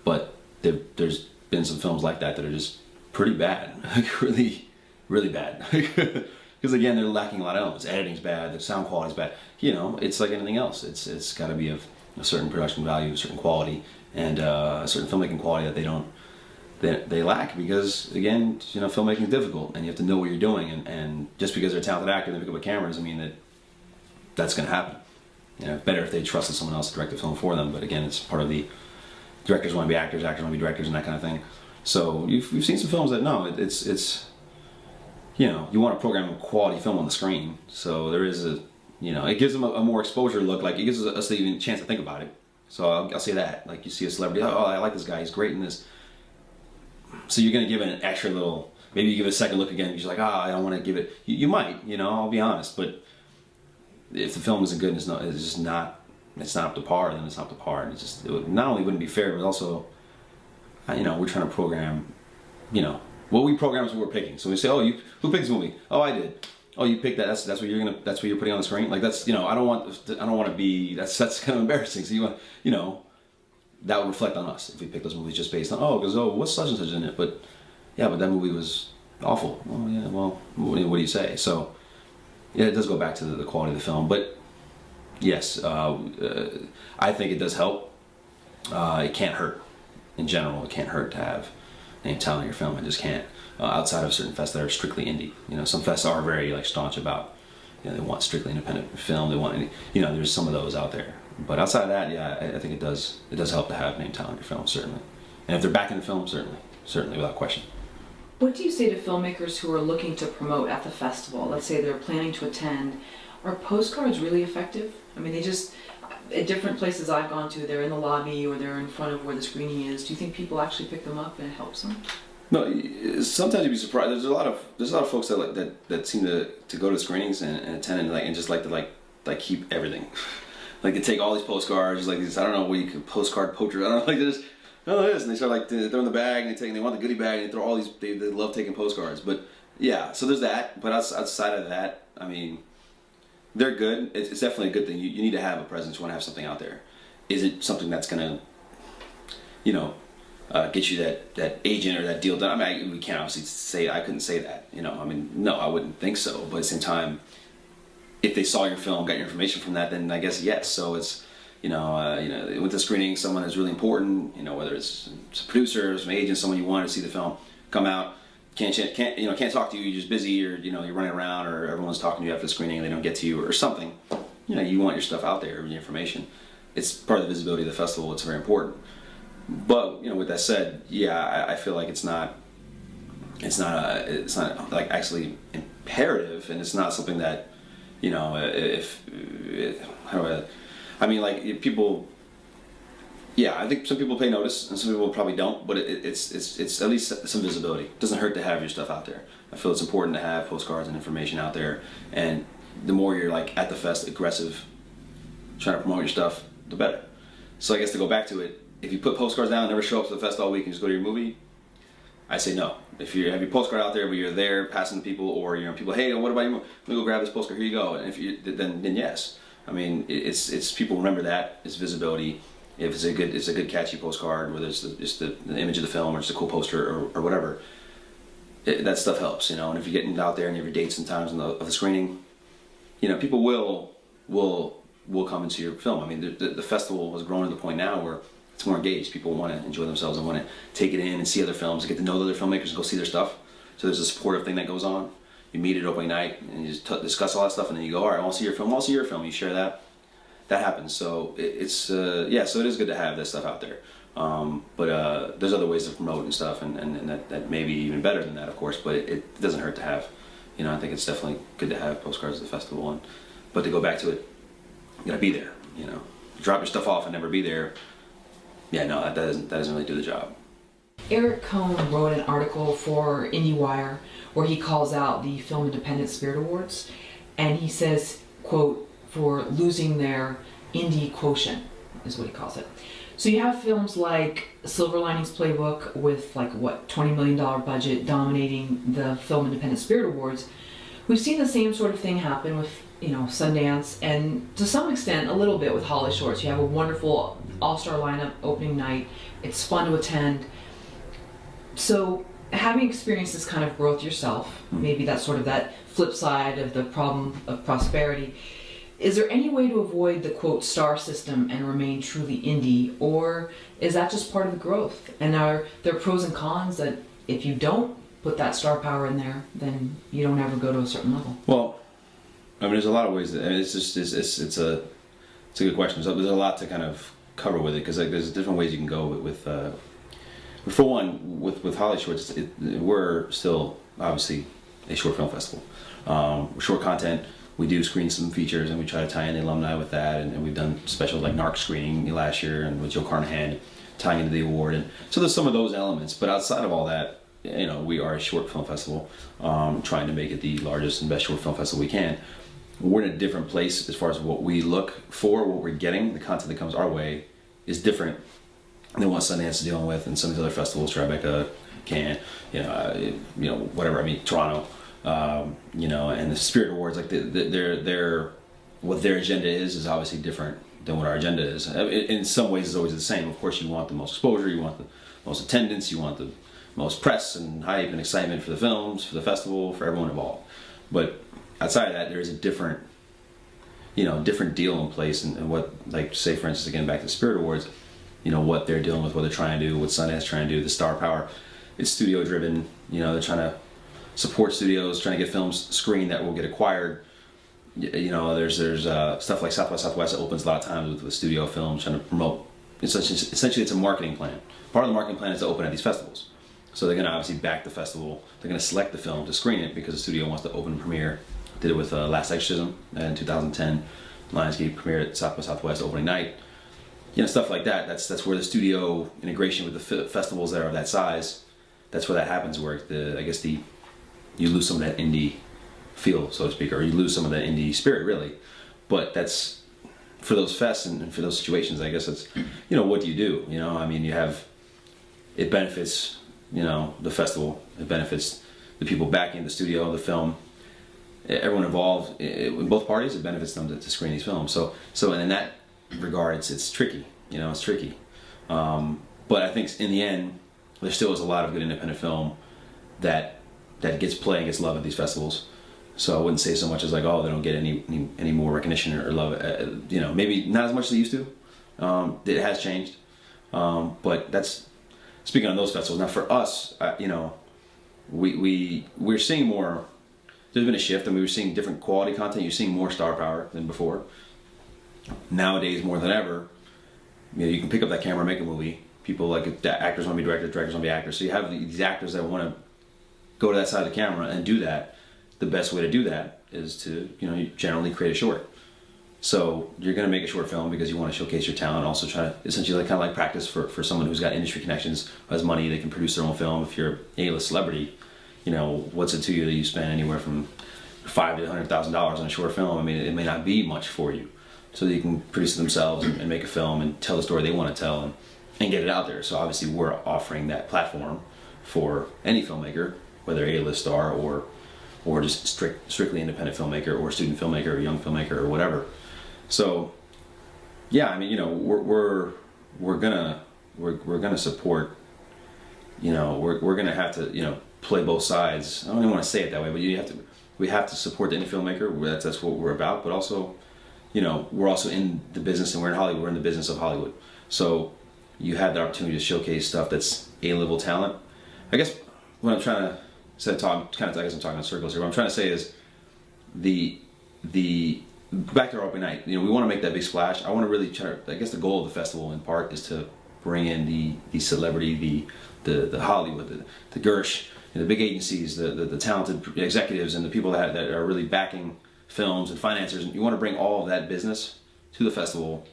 But there's been some films like that that are just pretty bad, like really bad. Because again, they're lacking a lot of elements. Editing's bad, the sound quality's bad. You know, it's like anything else. It's got to be of a certain production value, a certain quality, and a certain filmmaking quality that they lack. Because again, you know, filmmaking is difficult, and you have to know what you're doing. And just because they're a talented actor and they pick up a camera doesn't mean that's going to happen. You know, better if they trusted someone else to direct the film for them. But again, it's part of the directors want to be actors, actors want to be directors, and that kind of thing. So we've seen some films that no, it's you know, you want to program a quality film on the screen, so there is a, you know, it gives them a more exposure look, like it gives us even a chance to think about it. So I'll say that, like you see a celebrity, oh, I like this guy, he's great in this. So you're going to give it an extra little, maybe you give it a second look again, you're like, I don't want to give it, you might, you know, I'll be honest, but if the film isn't good, it's not up to par, then it's not up to par. And it not only wouldn't be fair, but also, you know, we're trying to program, you know, what we program is what we're picking. So we say, oh, who picked this movie? Oh, I did. Oh, you picked that. That's what you're putting on the screen. Like that's, you know, I don't want to be. That's kind of embarrassing. So you know, that would reflect on us if we pick those movies just based on because what's such and such in it? But yeah, but that movie was awful. Oh yeah, well, what do you say? So yeah, it does go back to the quality of the film. But yes, I think it does help. It can't hurt. In general, it can't hurt to have name talent in your film. I just can't. Outside of certain fests that are strictly indie, you know, some fests are very like staunch about, you know, they want strictly independent film. They want, you know, there's some of those out there. But outside of that, yeah, I think it does help to have name talent in your film, certainly. And if they're backing the film, certainly without question. What do you say to filmmakers who are looking to promote at the festival? Let's say they're planning to attend. Are postcards really effective? I mean, they just, at different places I've gone to, they're in the lobby or they're in front of where the screening is. Do you think people actually pick them up and it helps them? No, sometimes you'd be surprised. There's a lot of folks that seem to go to screenings and attend and just like to keep everything. Like they take all these postcards, just like these, I don't know what you could, postcard poachers, I don't know, like they just, oh this, and they start like throw in the bag and they want the goodie bag and they throw all these, they love taking postcards. But yeah, so there's that. But outside of that, I mean, they're good. It's definitely a good thing. You need to have a presence. You want to have something out there. Is it something that's gonna, you know, get you that agent or that deal done? I mean, we can't obviously say, I couldn't say that, you know, I mean, no, I wouldn't think so. But at the same time, if they saw your film, got your information from that, then I guess yes. So it's, you know, with the screening, someone is really important, you know, whether it's a producer, some agent, someone you want to see the film, come out, can't talk to you, you're just busy, or, you know, you're running around, or everyone's talking to you after the screening and they don't get to you or something. You know, you want your stuff out there, your information. It's part of the visibility of the festival. It's very important. But, you know, with that said, yeah, I feel like it's not like actually imperative, and it's not something that, you know, I mean, like people, yeah, I think some people pay notice and some people probably don't, but it's at least some visibility. It doesn't hurt to have your stuff out there. I feel it's important to have postcards and information out there, and the more you're like at the fest, aggressive, trying to promote your stuff, the better. So I guess to go back to it, if you put postcards down and never show up to the fest all week and just go to your movie, I say no. If you have your postcard out there, but you're there passing people, or, you know, people, hey, what about your movie? Let me go grab this postcard. Here you go. And if you then yes. I mean, it's people remember that. It's visibility. If it's a good catchy postcard, whether it's just the image of the film or just a cool poster or whatever, that stuff helps, you know. And if you're getting out there and you have your dates and times of the screening, you know, people will come into your film. I mean, the festival has grown to the point now where it's more engaged. People want to enjoy themselves and want to take it in and see other films and get to know the other filmmakers and go see their stuff. So there's a supportive thing that goes on. You meet at opening night and you just discuss all that stuff, and then you go, all right, I want to see your film. I want to see your film. You share that. That happens. So it's yeah. So it is good to have that stuff out there. But there's other ways to promote and stuff, and that may be even better than that, of course. But it doesn't hurt to have. You know, I think it's definitely good to have postcards at the festival. But to go back to it, you gotta be there. You know, drop your stuff off and never be there. Yeah, no, that doesn't really do the job. Eric Cohn wrote an article for IndieWire where he calls out the Film Independent Spirit Awards, and he says, quote, for losing their indie quotient, is what he calls it. So you have films like Silver Linings Playbook with like, what, $20 million budget dominating the Film Independent Spirit Awards. We've seen the same sort of thing happen with, you know, Sundance, and to some extent a little bit with HOLLYSHORTS. You have a wonderful all-star lineup opening night. It's fun to attend. So having experienced this kind of growth yourself, maybe that's sort of that flip side of the problem of prosperity, is there any way to avoid the quote star system and remain truly indie, or is that just part of the growth? And are there pros and cons that if you don't put that star power in there, then you don't ever go to a certain level? Well, I mean, there's a lot of ways that, I mean, it's a good question. There's a lot to kind of cover with it, because like, there's different ways you can go with for one, with HOLLYSHORTS, we're still obviously a short film festival. Short content. We do screen some features, and we try to tie in the alumni with that, and we've done specials like NARC screening last year, and with Joe Carnahan tying into the award, and so there's some of those elements. But outside of all that, you know, we are a short film festival, trying to make it the largest and best short film festival we can. We're in a different place as far as what we look for, what we're getting. The content that comes our way is different than what Sundance is dealing with, and some of these other festivals, Tribeca, Cannes, you know, whatever. I mean, Toronto, you know, and the Spirit Awards, like what their agenda is obviously different than what our agenda is. In some ways, it's always the same. Of course, you want the most exposure, you want the most attendance, you want the most press and hype and excitement for the films, for the festival, for everyone involved. But outside of that, there is a different deal in place, and what, like, say for instance, again back to the Spirit Awards, you know, what they're dealing with, what they're trying to do, what Sundance is trying to do, the star power. it's studio driven. You know, they're trying to support studios, trying to get films screened that will get acquired. You know, there's stuff like South by Southwest that opens a lot of times with studio films, trying to promote. Essentially, it's a marketing plan. Part of the marketing plan is to open at these festivals. So they're going to obviously back the festival. They're going to select the film to screen it because the studio wants to open and premiere. Did it with Last Exorcism in 2010. Lionsgate premiered at South by Southwest opening night. You know, stuff like that. That's where the studio integration with the festivals that are of that size. That's where that happens. Where you lose some of that indie feel, so to speak, or you lose some of that indie spirit, really. But that's for those fests and for those situations. I guess it's, you know, what do you do? You know, I mean, it benefits, you know, the festival. It benefits the people backing the studio, the film, everyone involved in both parties. It benefits them to screen these films. So and in that regard, it's tricky. You know, it's tricky. But I think in the end, there still is a lot of good independent film that gets play and gets love at these festivals. So I wouldn't say so much as like, oh, they don't get any more recognition or love. You know, maybe not as much as they used to. It has changed. But that's speaking on those festivals. Now for us, you know, we're seeing more. There's been a shift, and we were seeing different quality content. You're seeing more star power than before. Nowadays, more than ever, you know, you can pick up that camera and make a movie. People like the actors want to be directors, directors want to be actors. So you have these actors that want to go to that side of the camera and do that. The best way to do that is to, you know, you generally create a short. So you're going to make a short film because you want to showcase your talent, also try to essentially kind of like practice for someone who's got industry connections, who has money, they can produce their own film. If you're an A-list celebrity, you know, what's it to you that you spend anywhere from $5,000 to $100,000 on a short film? I mean, it may not be much for you. So they can produce it themselves and make a film and tell the story they want to tell and get it out there. So obviously we're offering that platform for any filmmaker, whether A-list star or just strictly independent filmmaker or student filmmaker or young filmmaker or whatever. So yeah, I mean, you know, we're gonna support, you know, we're gonna have to, you know, play both sides. I don't even want to say it that way, but we have to support the indie filmmaker. That's what we're about. But also, you know, we're also in the business, and we're in Hollywood. We're in the business of Hollywood. So you have the opportunity to showcase stuff that's A-level talent. I guess what I'm trying to say, I guess I'm talking in circles here. What I'm trying to say is the back to our opening night. You know, we want to make that big splash. I want to really try. I guess the goal of the festival, in part, is to bring in the celebrity, the Hollywood, the Gersh, you know, the big agencies, the talented executives, and the people that are really backing films and financiers. And you want to bring all of that business to the festival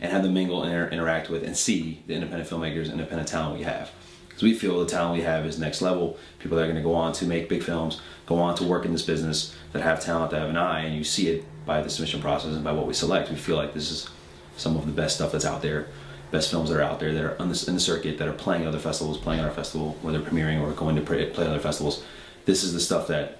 and have them mingle and interact with and see the independent filmmakers, independent talent we have. Because we feel the talent we have is next level. People that are going to go on to make big films, go on to work in this business, that have talent, that have an eye, and you see it by the submission process and by what we select. We feel like this is some of the best stuff that's out there, best films that are out there that are in the circuit, that are playing at other festivals, playing at our festival, whether premiering or going to play at other festivals. This is the stuff that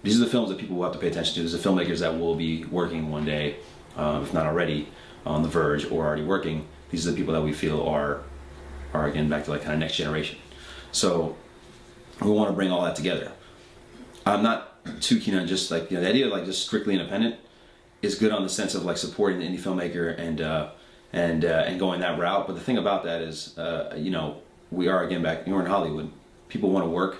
these are the films that people will have to pay attention to. These are the filmmakers that will be working one day, if not already, on the verge or already working. These are the people that we feel are again back to like kind of next generation. So we want to bring all that together. I'm not too keen on just like, you know, the idea of like just strictly independent is good on the sense of like supporting the indie filmmaker and going that route. But the thing about that is, you know, we are again back. You're in Hollywood. People want to work.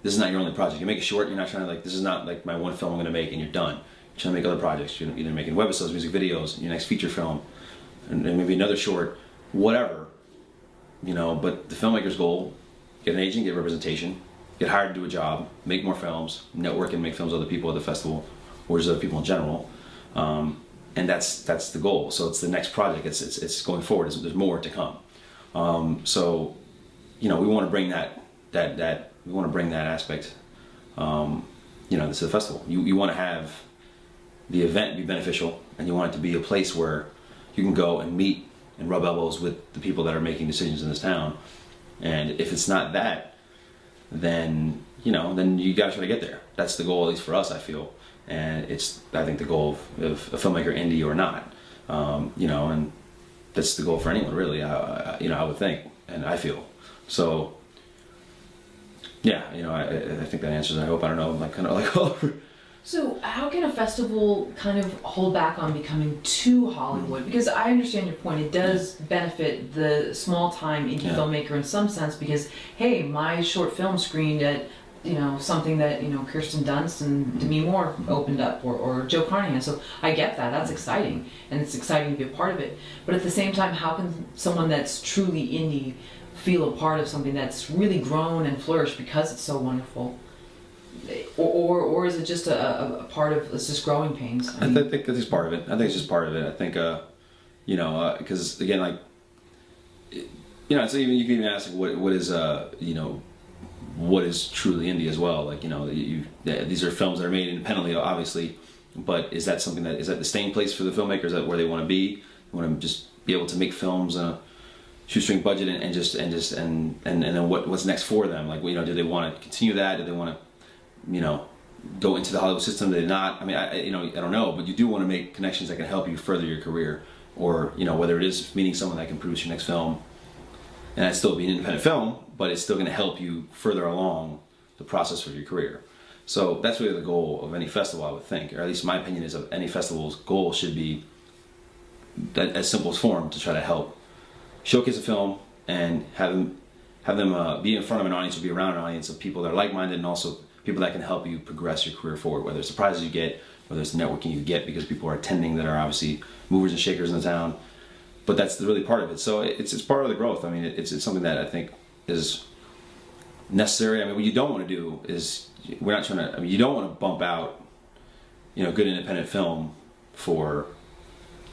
This is not your only project. You make a short. You're not trying to like. This is not like my one film I'm going to make and you're done. You're trying to make other projects. You're either making webisodes, music videos, your next feature film, and maybe another short, whatever. You know, but the filmmaker's goal: get an agent, get representation, get hired to do a job, make more films, network and make films with other people at the festival, or just other people in general. And that's the goal. So it's the next project. It's going forward. There's more to come. So, you know, we want to bring that we want to bring that aspect, you know, to the festival. You want to have the event be beneficial, and you want it to be a place where you can go and meet and rub elbows with the people that are making decisions in this town. And if it's not that, then, you know, then you gotta try to get there. That's the goal, at least for us, I feel. And it's, I think, the goal of a filmmaker, indie or not. You know, and that's the goal for anyone, really. You know, I would think, and I feel. So, yeah, you know, I think that answers it. I hope. I don't know, like kind of like all over. So how can a festival kind of hold back on becoming too Hollywood? Because I understand your point. It does benefit the small-time indie filmmaker in some sense because, hey, my short film screened at, you know, something that, you know, Kirsten Dunst and Demi Moore opened up, or Joe Carnahan. So I get that. That's exciting, and it's exciting to be a part of it. But at the same time, how can someone that's truly indie feel a part of something that's really grown and flourished because it's so wonderful? Or is it just a part of it's just growing pains? I think that's just part of it. I think it's just part of it. I think, you know, because again, like, you know, so even you can even ask like, what is you know, what is truly indie as well? Like, you know, these are films that are made independently, obviously, but is that something that is that the staying place for the filmmakers? Is that where they want to be? They want to just be able to make films on a shoestring budget and then what's next for them? Like, you know, do they want to continue that? Do they want to, you know, go into the Hollywood system? Do they not? I mean, you know, I don't know, but you do want to make connections that can help you further your career, or, you know, whether it is meeting someone that can produce your next film, and that's still be an independent film, but it's still going to help you further along the process of your career. So that's really the goal of any festival, I would think, or at least my opinion is of any festival's goal should be that as simple as form to try to help showcase a film and have them be in front of an audience or be around an audience of people that are like-minded and also people that can help you progress your career forward, whether it's the prizes you get, whether it's the networking you get because people are attending that are obviously movers and shakers in the town. But that's really part of it. So it's part of the growth. I mean, it's something that I think is necessary. I mean, what you don't want to do is, we're not trying to, I mean, you don't want to bump out, you know, good independent film for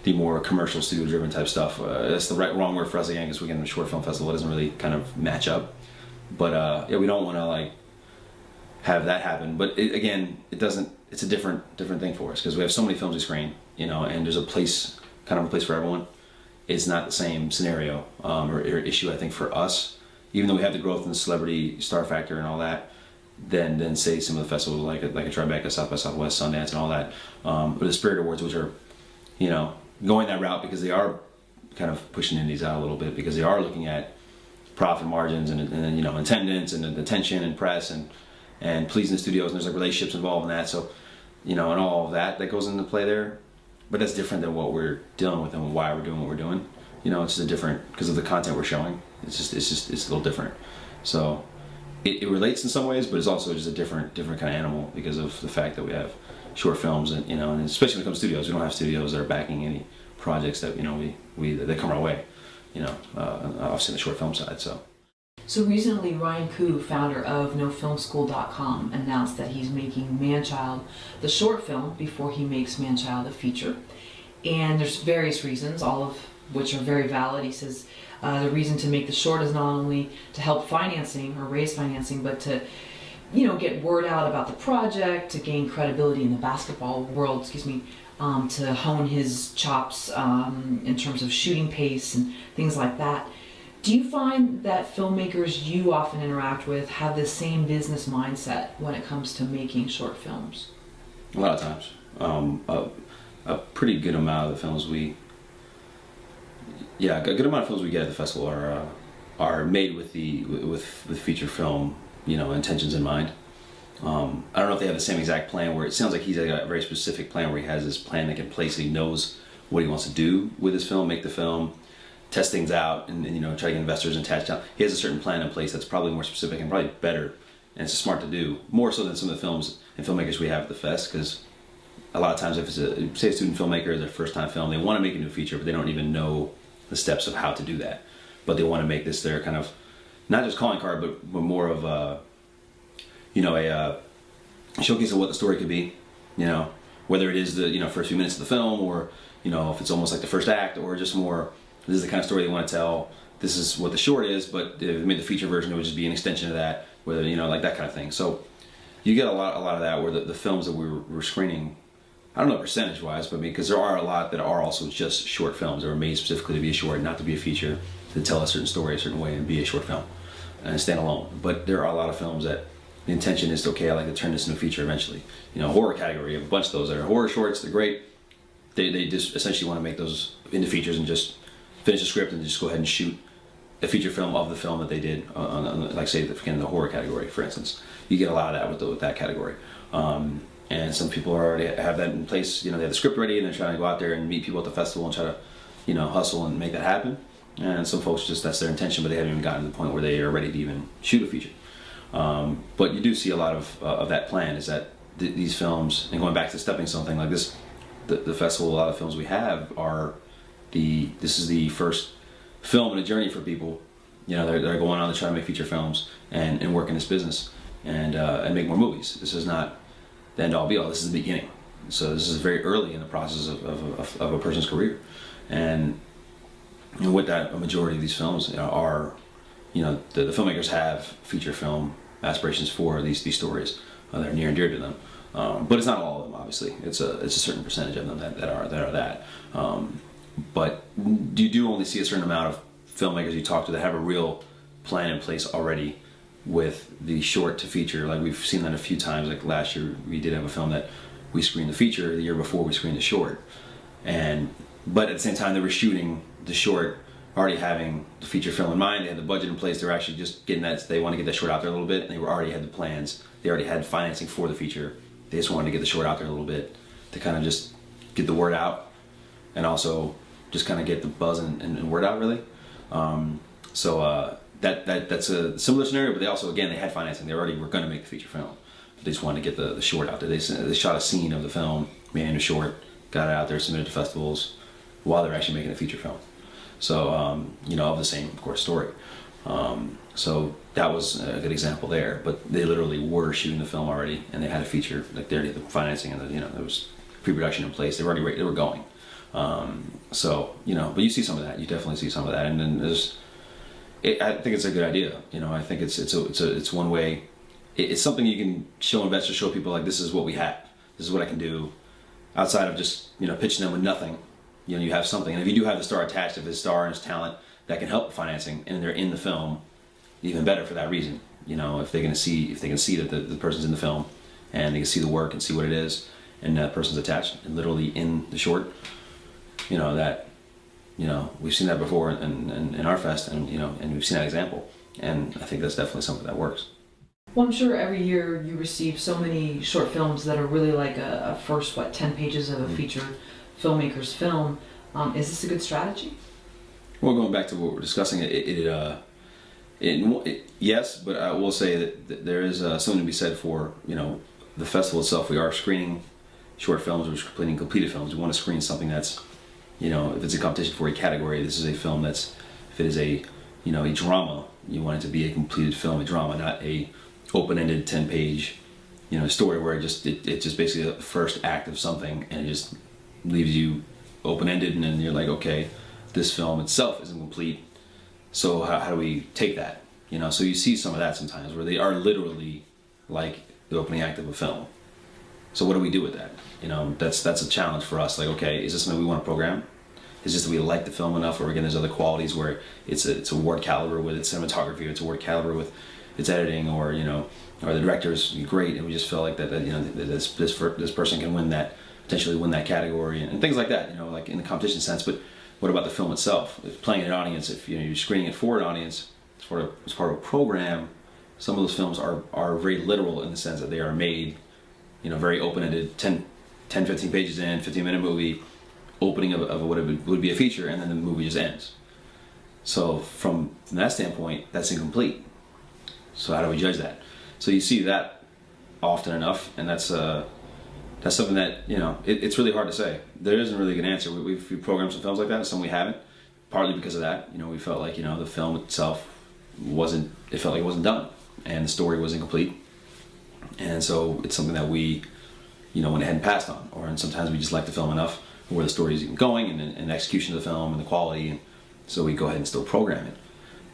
the more commercial studio-driven type stuff. That's the wrong word for us again, because we're getting a short film festival. It doesn't really kind of match up. But yeah, we don't want to like have that happen. But again, it doesn't. It's a different thing for us because we have so many films to screen, you know, and there's a place, kind of a place for everyone. It's not the same scenario or issue, I think, for us. Even though we have the growth in the celebrity star factor and all that, then say some of the festivals like a Tribeca, South by Southwest, Sundance, and all that, or the Spirit Awards, which are, you know, going that route because they are kind of pushing indies out a little bit because they are looking at profit margins and you know, attendance and attention and press and pleasing the studios, and there's like relationships involved in that. So, you know, and all of that goes into play there. But that's different than what we're dealing with and why we're doing what we're doing. You know, it's just a different, because of the content we're showing. It's a little different. So it relates in some ways, but it's also just a different kind of animal because of the fact that we have short films and, you know, and especially when it comes to studios, we don't have studios that are backing any projects that, you know, that come our way, you know, obviously on the short film side. So recently, Ryan Koo, founder of NoFilmSchool.com, announced that he's making Man-Child the short film before he makes Man-Child a feature. And there's various reasons, all of which are very valid. He says the reason to make the short is not only to help financing or raise financing, but to, you know, get word out about the project, to gain credibility in the basketball world, to hone his chops in terms of shooting pace and things like that. Do you find that filmmakers you often interact with have the same business mindset when it comes to making short films? A lot of times. A pretty good amount of the films a good amount of films we get at the festival are made with feature film, you know, intentions in mind. I don't know if they have the same exact plan where it sounds like he's got a very specific plan where he has this plan like in place and he knows what he wants to do with his film, make the film, test things out, and you know, try to get investors attached down. He has a certain plan in place that's probably more specific and probably better, and it's smart to do, more so than some of the films and filmmakers we have at the fest, because a lot of times if it's a student filmmaker, their first time film, they want to make a new feature, but they don't even know the steps of how to do that. But they want to make this their kind of, not just calling card, but more of a, you know, a showcase of what the story could be, you know, whether it is the, you know, first few minutes of the film, or, you know, if it's almost like the first act, or just more, this is the kind of story they want to tell, this is what the short is, but if they made the feature version, it would just be an extension of that, whether, you know, like that kind of thing. So you get a lot of that where the films that we're screening, I don't know percentage-wise, but because there are a lot that are also just short films that were made specifically to be a short, not to be a feature, to tell a certain story a certain way and be a short film and stand alone. But there are a lot of films that the intention is, okay, I like to turn this into a feature eventually. You know, horror category, you have a bunch of those that are horror shorts, they're great. They just essentially want to make those into features and just finish the script and just go ahead and shoot a feature film of the film that they did, like say in the horror category, for instance. You get a lot of that with that category. And some people already have that in place. You know, they have the script ready and they're trying to go out there and meet people at the festival and try to, you know, hustle and make that happen. And some folks just, that's their intention, but they haven't even gotten to the point where they are ready to even shoot a feature. But you do see a lot of that plan, is that these films, and going back to the stepping stone thing like this, the festival, a lot of films we have are this is the first film in a journey for people. You know, they're going on to try to make feature films and work in this business and make more movies. This is not the end all be all. This is the beginning. So this is very early in the process of a person's career, and with that, a majority of these films are, you know, the filmmakers have feature film aspirations for these stories. They're near and dear to them, but it's not all of them. Obviously, it's a certain percentage of them that are that. But you do only see a certain amount of filmmakers you talk to that have a real plan in place already with the short to feature. Like, we've seen that a few times. Like last year, we did have a film that we screened the feature. The year before, we screened the short, but at the same time, they were shooting the short already having the feature film in mind. They had the budget in place. They were actually just getting that. They want to get that short out there a little bit, and they already had the plans. They already had financing for the feature. They just wanted to get the short out there a little bit to kind of just get the word out, and also just kind of get the buzz and word out, really. That's a similar scenario, but they also, again, they had financing. They already were going to make the feature film, but they just wanted to get the short out there. They shot a scene of the film, made a short, got it out there, submitted to festivals while they're actually making a feature film. So, you know, of the same, of course, story. So that was a good example there. But they literally were shooting the film already, and they had a feature, like they already had the financing, and you know, there was pre-production in place. They were already they were going. So, you know, but you see some of that. You definitely see some of that, and then I think it's a good idea. You know, I think it's one way. It's something you can show investors, show people, like, this is what we have. This is what I can do, outside of just, you know, pitching them with nothing. You know, you have something, and if you do have the star attached, if his star and his talent that can help financing, and they're in the film, even better for that reason. You know, if they can see that the person's in the film, and they can see the work and see what it is, and that person's attached and literally in the short. You know, that, you know, we've seen that before in our fest, and you know, and we've seen that example, and I think that's definitely something that works. Well, I'm sure every year you receive so many short films that are really like a first 10 pages of a feature filmmaker's film. Is this a good strategy? Well, going back to what we're discussing, yes, but I will say that there is something to be said for, you know, the festival itself. We are screening short films, we're screening completed films. We want to screen something that's, you know, if it's a competition for a category, this is a film that's, if it is a, you know, a drama, you want it to be a completed film, a drama, not a open-ended 10-page, you know, story where it's just basically the first act of something, and it just leaves you open-ended, and then you're like, okay, this film itself isn't complete, so how do we take that? You know, so you see some of that sometimes where they are literally like the opening act of a film. So what do we do with that? You know, that's a challenge for us. Like, okay, is this something we want to program? Is this that we like the film enough, or again, there's other qualities where it's award caliber with its cinematography, or it's award caliber with its editing, or, you know, or the director's great, and we just feel like that you know, this person can win that, potentially win that category, and things like that, you know, like in the competition sense. But what about the film itself? If playing an audience, if, you know, you're screening it for an audience, as part of a program, some of those films are very literal in the sense that they are made, you know, very open-ended, 10, 15 pages in, 15-minute movie, opening of what it would be a feature, and then the movie just ends. So from that standpoint, that's incomplete. So how do we judge that? So you see that often enough, and that's something that, you know, it's really hard to say. There isn't really a good answer. We've programmed some films like that, and some we haven't, partly because of that. You know, we felt like, you know, the film itself it felt like it wasn't done, and the story was incomplete, and so it's something that we, you know, went ahead and passed on. And sometimes we just like the film enough, where the story is even going, and the execution of the film and the quality, and so we go ahead and still program it.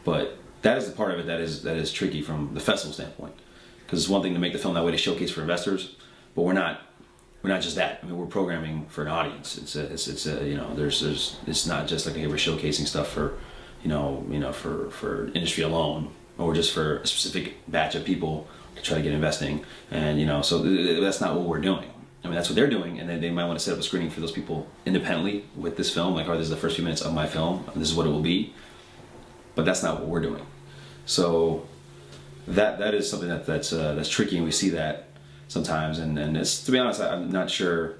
But that is the part of it that is tricky from the festival standpoint, because it's one thing to make the film that way to showcase for investors, but we're not just that. I mean, we're programming for an audience. It's you know, it's not just like, hey, we're showcasing stuff for, you know, for industry alone, or just for a specific batch of people to try to get investing. And, you know, so that's not what we're doing. I mean, that's what they're doing, and then they might want to set up a screening for those people independently with this film, like, oh, this is the first few minutes of my film, and this is what it will be. But that's not what we're doing. So that is something that's tricky, and we see that sometimes, and it's, to be honest, I'm not sure,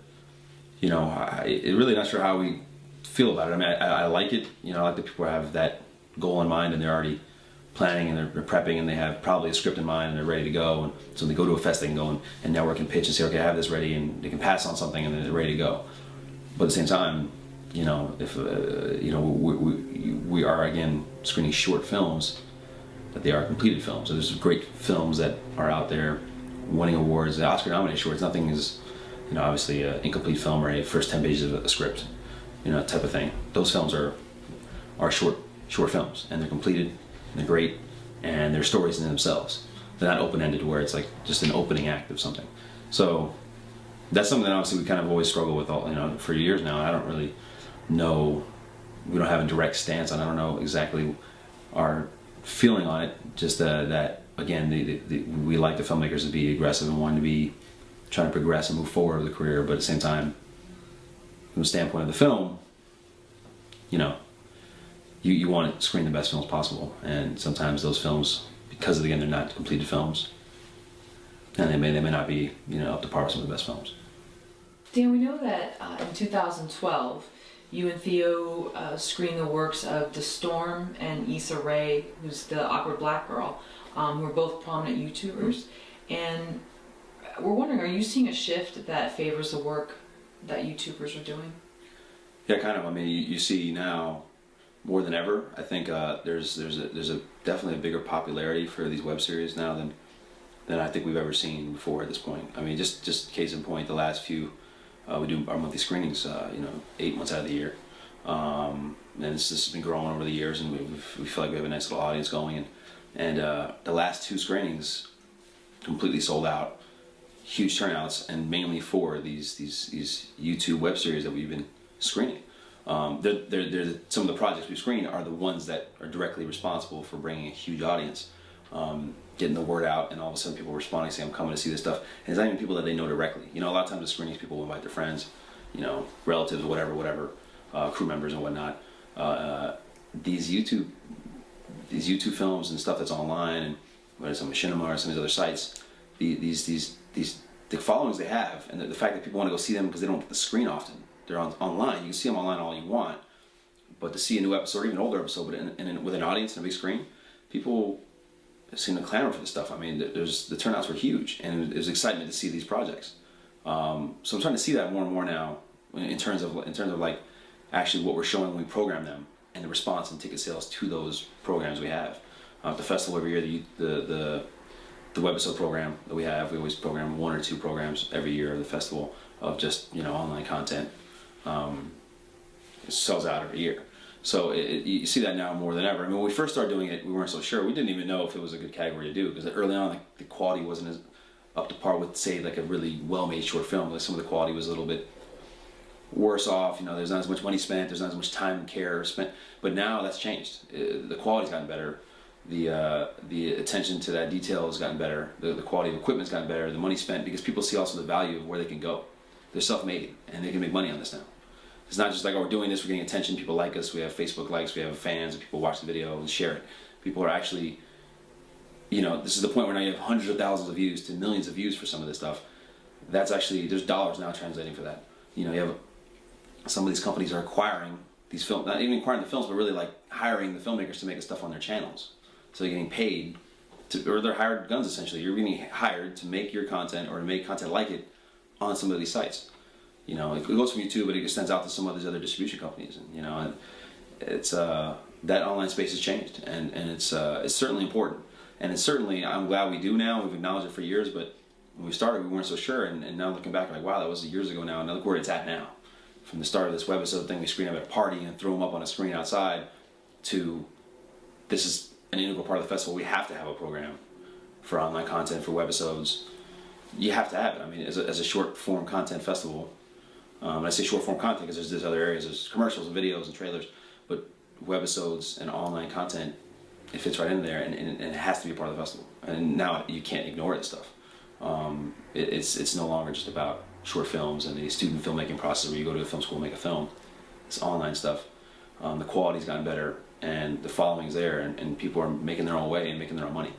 you know, really not sure how we feel about it. I mean, I like it, you know, I like that people have that goal in mind and they're already planning and they're prepping and they have probably a script in mind and they're ready to go, and so when they go to a fest they can go and network and pitch and say, okay, I have this ready, and they can pass on something and then they're ready to go. But at the same time, you know, if you know, we are again screening short films, but they are completed films. So there's great films that are out there winning awards, the Oscar-nominated shorts. Nothing is, you know, obviously an incomplete film or a first 10 pages of a script, you know, type of thing. Those films are short films, and they're completed, and they're great, and they're stories in themselves. They're not open-ended where it's like just an opening act of something. So that's something that obviously we kind of always struggle with, all, you know, for years now. I don't really know, we don't have a direct stance on, I don't know exactly our feeling on it, just that again, we like the filmmakers to be aggressive and want to be trying to progress and move forward with the career, but at the same time, from the standpoint of the film, you know, you want to screen the best films possible, and sometimes those films, because again they're not completed films, and they may not be, you know, up to par with some of the best films. Dan, we know that in 2012, you and Theo screened the works of The Storm and Issa Rae, who's the awkward black girl, who are both prominent YouTubers. And we're wondering, are you seeing a shift that favors the work that YouTubers are doing? Yeah, kind of. I mean, you see now more than ever. I think there's definitely a bigger popularity for these web series now than I think we've ever seen before at this point. I mean, just case in point, the last few. We do our monthly screenings, you know, 8 months out of the year, and it's just been growing over the years, and we feel like we have a nice little audience going. And the last 2 screenings completely sold out, huge turnouts, and mainly for these YouTube web series that we've been screening. They're some of the projects we've screened are the ones that are directly responsible for bringing a huge audience. Getting the word out, and all of a sudden people responding saying, I'm coming to see this stuff. And it's not even people that they know directly. You know, a lot of times the screenings people will invite their friends, you know, relatives, whatever, crew members and whatnot. These YouTube films and stuff that's online, and whether it's on Machinima or some of these other sites, the followings they have, and the fact that people want to go see them because they don't get the screen often. They're online. You can see them online all you want, but to see a new episode, or even an older episode, but with an audience and a big screen, people seem to clamor for this stuff. I mean, the turnouts were huge, and it was excitement to see these projects. So I'm trying to see that more and more now, in terms of like actually what we're showing when we program them, and the response and ticket sales to those programs we have. The festival every year, the webisode program that we have, we always program 1 or 2 programs every year of the festival of just, you know, online content. It sells out every year. So you see that now more than ever. I mean, when we first started doing it, we weren't so sure. We didn't even know if it was a good category to do, because early on, like, the quality wasn't as up to par with, say, like a really well-made short film. Like, some of the quality was a little bit worse off. You know, there's not as much money spent, there's not as much time and care spent. But now that's changed. The quality's gotten better. The attention to that detail has gotten better. The quality of equipment's gotten better. The money spent, because people see also the value of where they can go. They're self-made, and they can make money on this now. It's not just like, oh, we're doing this, we're getting attention, people like us, we have Facebook likes, we have fans, and people watch the video and share it. People are actually, you know, this is the point where now you have hundreds of thousands of views to millions of views for some of this stuff. That's actually, there's dollars now translating for that. You know, you have, some of these companies are acquiring these films, not even acquiring the films, but really like hiring the filmmakers to make the stuff on their channels. So they're getting paid, or they're hired guns essentially. You're getting hired to make your content, or to make content like it on some of these sites. You know, it goes from YouTube, but it extends out to some of these other distribution companies, and you know, and it's that online space has changed, and it's certainly important, and it's certainly, I'm glad we do now. We've acknowledged it for years, but when we started, we weren't so sure, and now looking back, like, wow, that was years ago now, and look where it's at now. From the start of this webisode thing, we screen them at a party and throw them up on a screen outside, to this is an integral part of the festival. We have to have a program for online content, for webisodes. You have to have it. I mean, as a short form content festival. I say short form content because there's other areas, there's commercials and videos and trailers, but webisodes and online content, it fits right in there, and it has to be a part of the festival. And now you can't ignore this stuff. It's no longer just about short films and the student filmmaking process where you go to a film school and make a film. It's online stuff. The quality's gotten better, and the following's there, and people are making their own way and making their own money.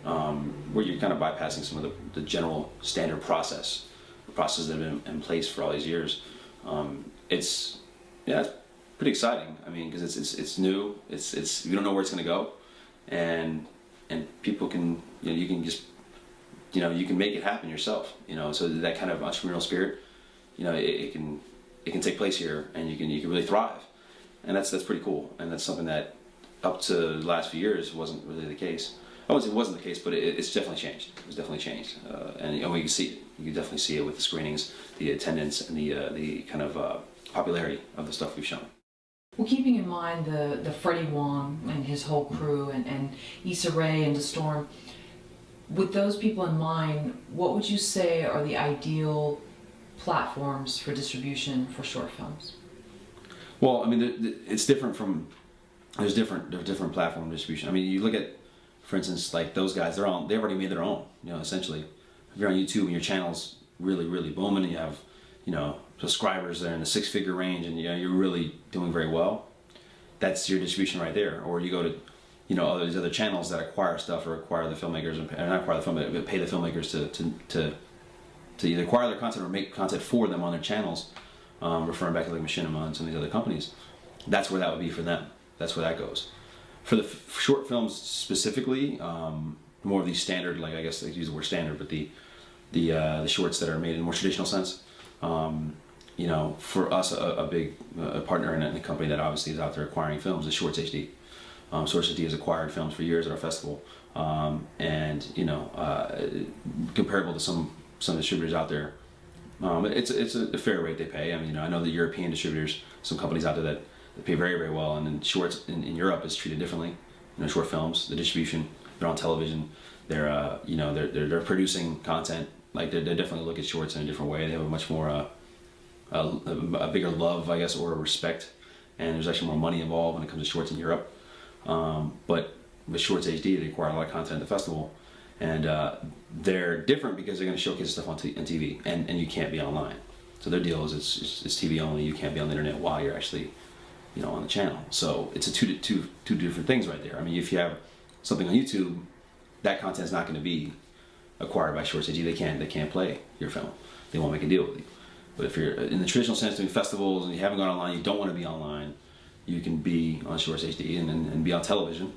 where you're kind of bypassing some of the general standard processes that have been in place for all these years. It's pretty exciting. I mean, because it's new. It's you don't know where it's going to go, and people can, you can just, you can make it happen yourself. So that kind of entrepreneurial spirit, it can take place here, and you can really thrive, and that's pretty cool. And that's something that up to the last few years wasn't really the case. I wouldn't say it wasn't the case, but it's definitely changed. It's definitely changed, and we can see it. You can definitely see it with the screenings, the attendance, and the kind of popularity of the stuff we've shown. Well, keeping in mind the Freddie Wong and his whole crew and Issa Rae and DeStorm, with those people in mind, what would you say are the ideal platforms for distribution for short films? Well, I mean, it's different from, there's different platform distribution. I mean, you look at, for instance, like those guys, they've already made their own, essentially. If you're on YouTube and your channel's really, really booming, and you have, subscribers that are in the 6-figure range, and you're really doing very well, that's your distribution right there. Or you go to, all these other channels that acquire stuff or acquire the filmmakers, or not acquire the filmmakers, but pay the filmmakers to either acquire their content or make content for them on their channels, referring back to like Machinima and some of these other companies. That's where that would be for them. That's where that goes. For the short films specifically, more of these standard, like I guess they use the word standard, but the shorts that are made in a more traditional sense. For us, a big partner in a company that obviously is out there acquiring films is Shorts HD. Shorts HD has acquired films for years at our festival, and comparable to some distributors out there, it's a fair rate they pay. I mean, I know the European distributors, some companies out there that pay very, very well, and then shorts in Europe is treated differently. Short films, the distribution, they're on television, they're they're producing content. Like they definitely look at shorts in a different way. They have a much more a bigger love, I guess, or respect, and there's actually more money involved when it comes to shorts in Europe. But with Shorts HD, they acquire a lot of content at the festival, and they're different because they're going to showcase stuff on TV, and you can't be online. So their deal is it's TV only. You can't be on the internet while you're actually on the channel. So it's two different things right there. I mean, if you have something on YouTube, that content is not going to be acquired by Shorts HD. They can't play your film. They won't make a deal with you. But if you're in the traditional sense doing festivals and you haven't gone online, you don't want to be online, you can be on Shorts HD and be on television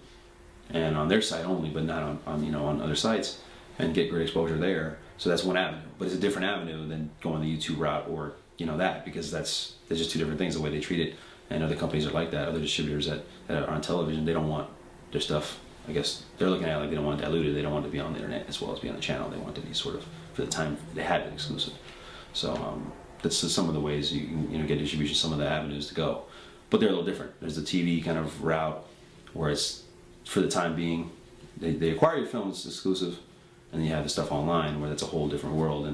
and on their site only, but not on other sites, and get great exposure there. So that's one avenue, but it's a different avenue than going the YouTube route or that, because there's just two different things the way they treat it. And other companies are like that. Other distributors that are on television, they don't want their stuff, I guess they're looking at it like they don't want it diluted. They don't want it to be on the internet as well as be on the channel. They want it to be sort of, for the time they had it, exclusive. So that's some of the ways you can get distribution, some of the avenues to go. But they're a little different. There's the TV kind of route where it's, for the time being, they acquire your films exclusive, and then you have the stuff online where that's a whole different world,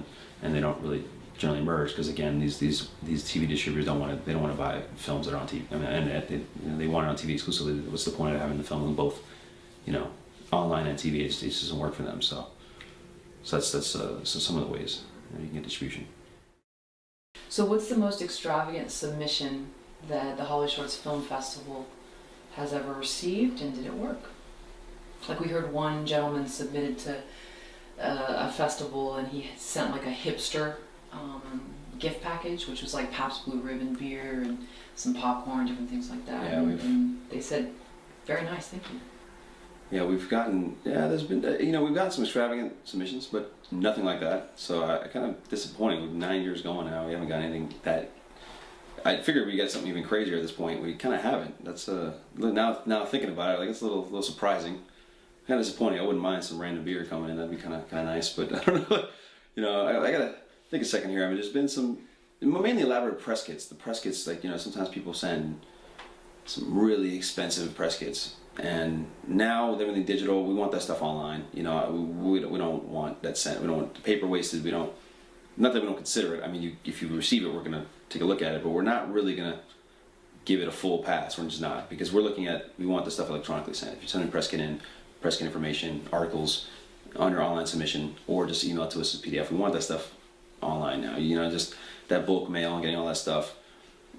and they don't really generally merge, because again, these TV distributors don't want to buy films that are on TV. I mean, and they want it on TV exclusively. What's the point of having the film on both, online and TV? It just doesn't work for them. So that's some of the ways you can get distribution. So what's the most extravagant submission that the Holly Shorts Film Festival has ever received, and did it work? Like we heard one gentleman submitted to a festival, and he sent like a hipster gift package, which was like Pabst Blue Ribbon beer and some popcorn, different things like that. Yeah, and they said, very nice, thank you. Yeah, we've gotten, there's been, we've gotten some extravagant submissions, but nothing like that. So I kind of disappointing. With 9 years going now, we haven't got anything that, I figured we'd get something even crazier at this point. We kind of haven't. That's, now thinking about it, like it's a little surprising. Kind of disappointing. I wouldn't mind some random beer coming in. That'd be kind of nice, but I don't know. I gotta think a second here. I mean, there's been some, mainly elaborate press kits. The press kits, like, sometimes people send some really expensive press kits. And now with everything digital, we want that stuff online. We don't want that sent. We don't want the paper wasted. We don't, not that we don't consider it. I mean, if you receive it, we're gonna take a look at it, but we're not really gonna give it a full pass. We're just not, because we're looking at, we want the stuff electronically sent. If you're sending press kit information, articles on your online submission, or just email it to us as PDF. We want that stuff online now. Just that bulk mail and getting all that stuff.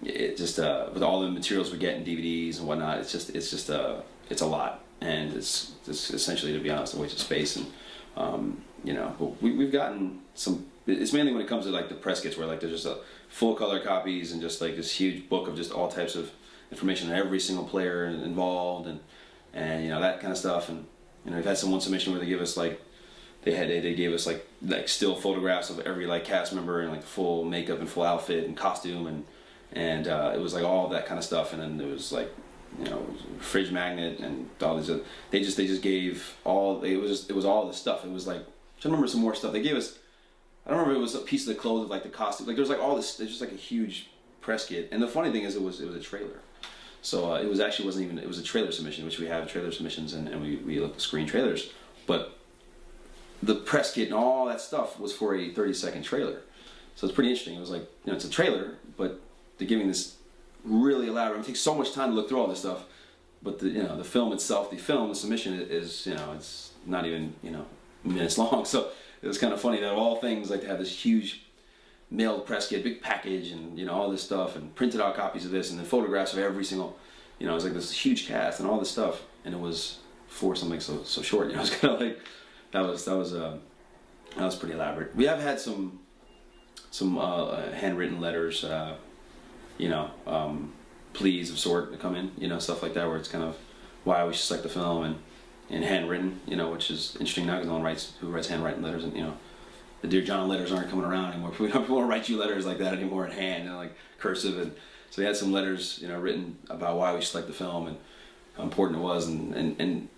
It just with all the materials we get in DVDs and whatnot, it's a lot. and it's essentially, to be honest, a waste of space. And you know, but we've gotten some. It's mainly when it comes to like the press kits, where like there's just a full color copies and just like this huge book of just all types of information on every single player involved, and you know, that kind of stuff. And you know, we've had one submission where they give us like they gave us like still photographs of every like cast member and like full makeup and full outfit and costume, and it was like all that kind of stuff. And then there was like, you know, fridge magnet and all these. They just gave all. It was all this stuff. It was like, I remember some more stuff they gave us. I don't remember if it was a piece of the clothes of like the costume. Like there was like all this. There's just like a huge press kit. And the funny thing is, it was a trailer. So it was actually wasn't even. It was a trailer submission, which we have trailer submissions, and we look to screen trailers. But the press kit and all that stuff was for a 30-second trailer. So it's pretty interesting. It was like, you know, it's a trailer, but they're giving this really elaborate. It takes so much time to look through all this stuff. But the, you know, the film itself, the submission is, you know, it's not even, you know, minutes long. So it was kind of funny that of all things, like to have this huge mailed press kit, big package, and you know, all this stuff, and printed out copies of this, and then photographs of every single, you know, it was like this huge cast and all this stuff, and it was for something so short. You know, it was kind of like that was pretty elaborate. We have had some handwritten letters, you know, pleas of sort to come in, you know, stuff like that, where it's kind of why we should select the film, and handwritten, you know, which is interesting now because no one writes handwritten letters, and you know, the Dear John letters aren't coming around anymore. We don't write you letters like that anymore in hand, and like cursive. And so we had some letters, you know, written about why we should select the film and how important it was, and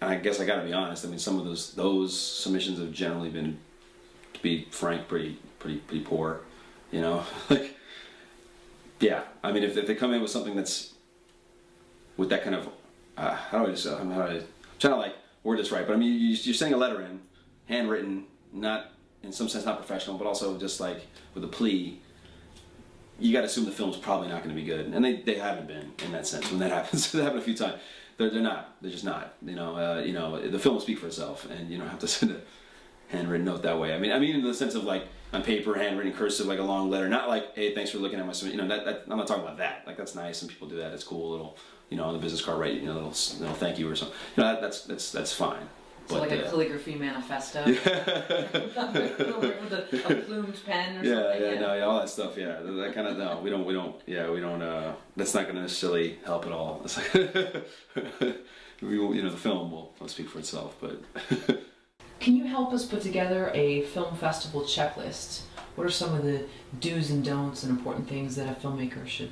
I guess I got to be honest. I mean, some of those submissions have generally been, to be frank, pretty poor, you know. Like, yeah, I mean, if they come in with something that's with that kind of how do I just I'm trying to like word this right, but I mean, you're sending a letter in, handwritten, not in some sense not professional, but also just like with a plea. You got to assume the film's probably not going to be good, and they haven't been in that sense. When that happens, that happened a few times. They're not. They're just not. You know, the film will speak for itself, and you don't have to send a handwritten note that way. I mean in the sense of like on paper, handwritten, cursive, like a long letter, not like, hey, thanks for looking at my submission. You know, that I'm not talking about that. Like that's nice, and people do that. It's cool. Little, you know, on the business card, write, you know, little thank you or something. You know, that's fine. So but, like a calligraphy manifesto. Yeah. With a plumed pen or something. Yeah, all that stuff. Yeah, that kind of no. We don't. That's not going to necessarily help at all. It's like you know, the film will speak for itself. But can you help us put together a film festival checklist? What are some of the do's and don'ts and important things that a filmmaker should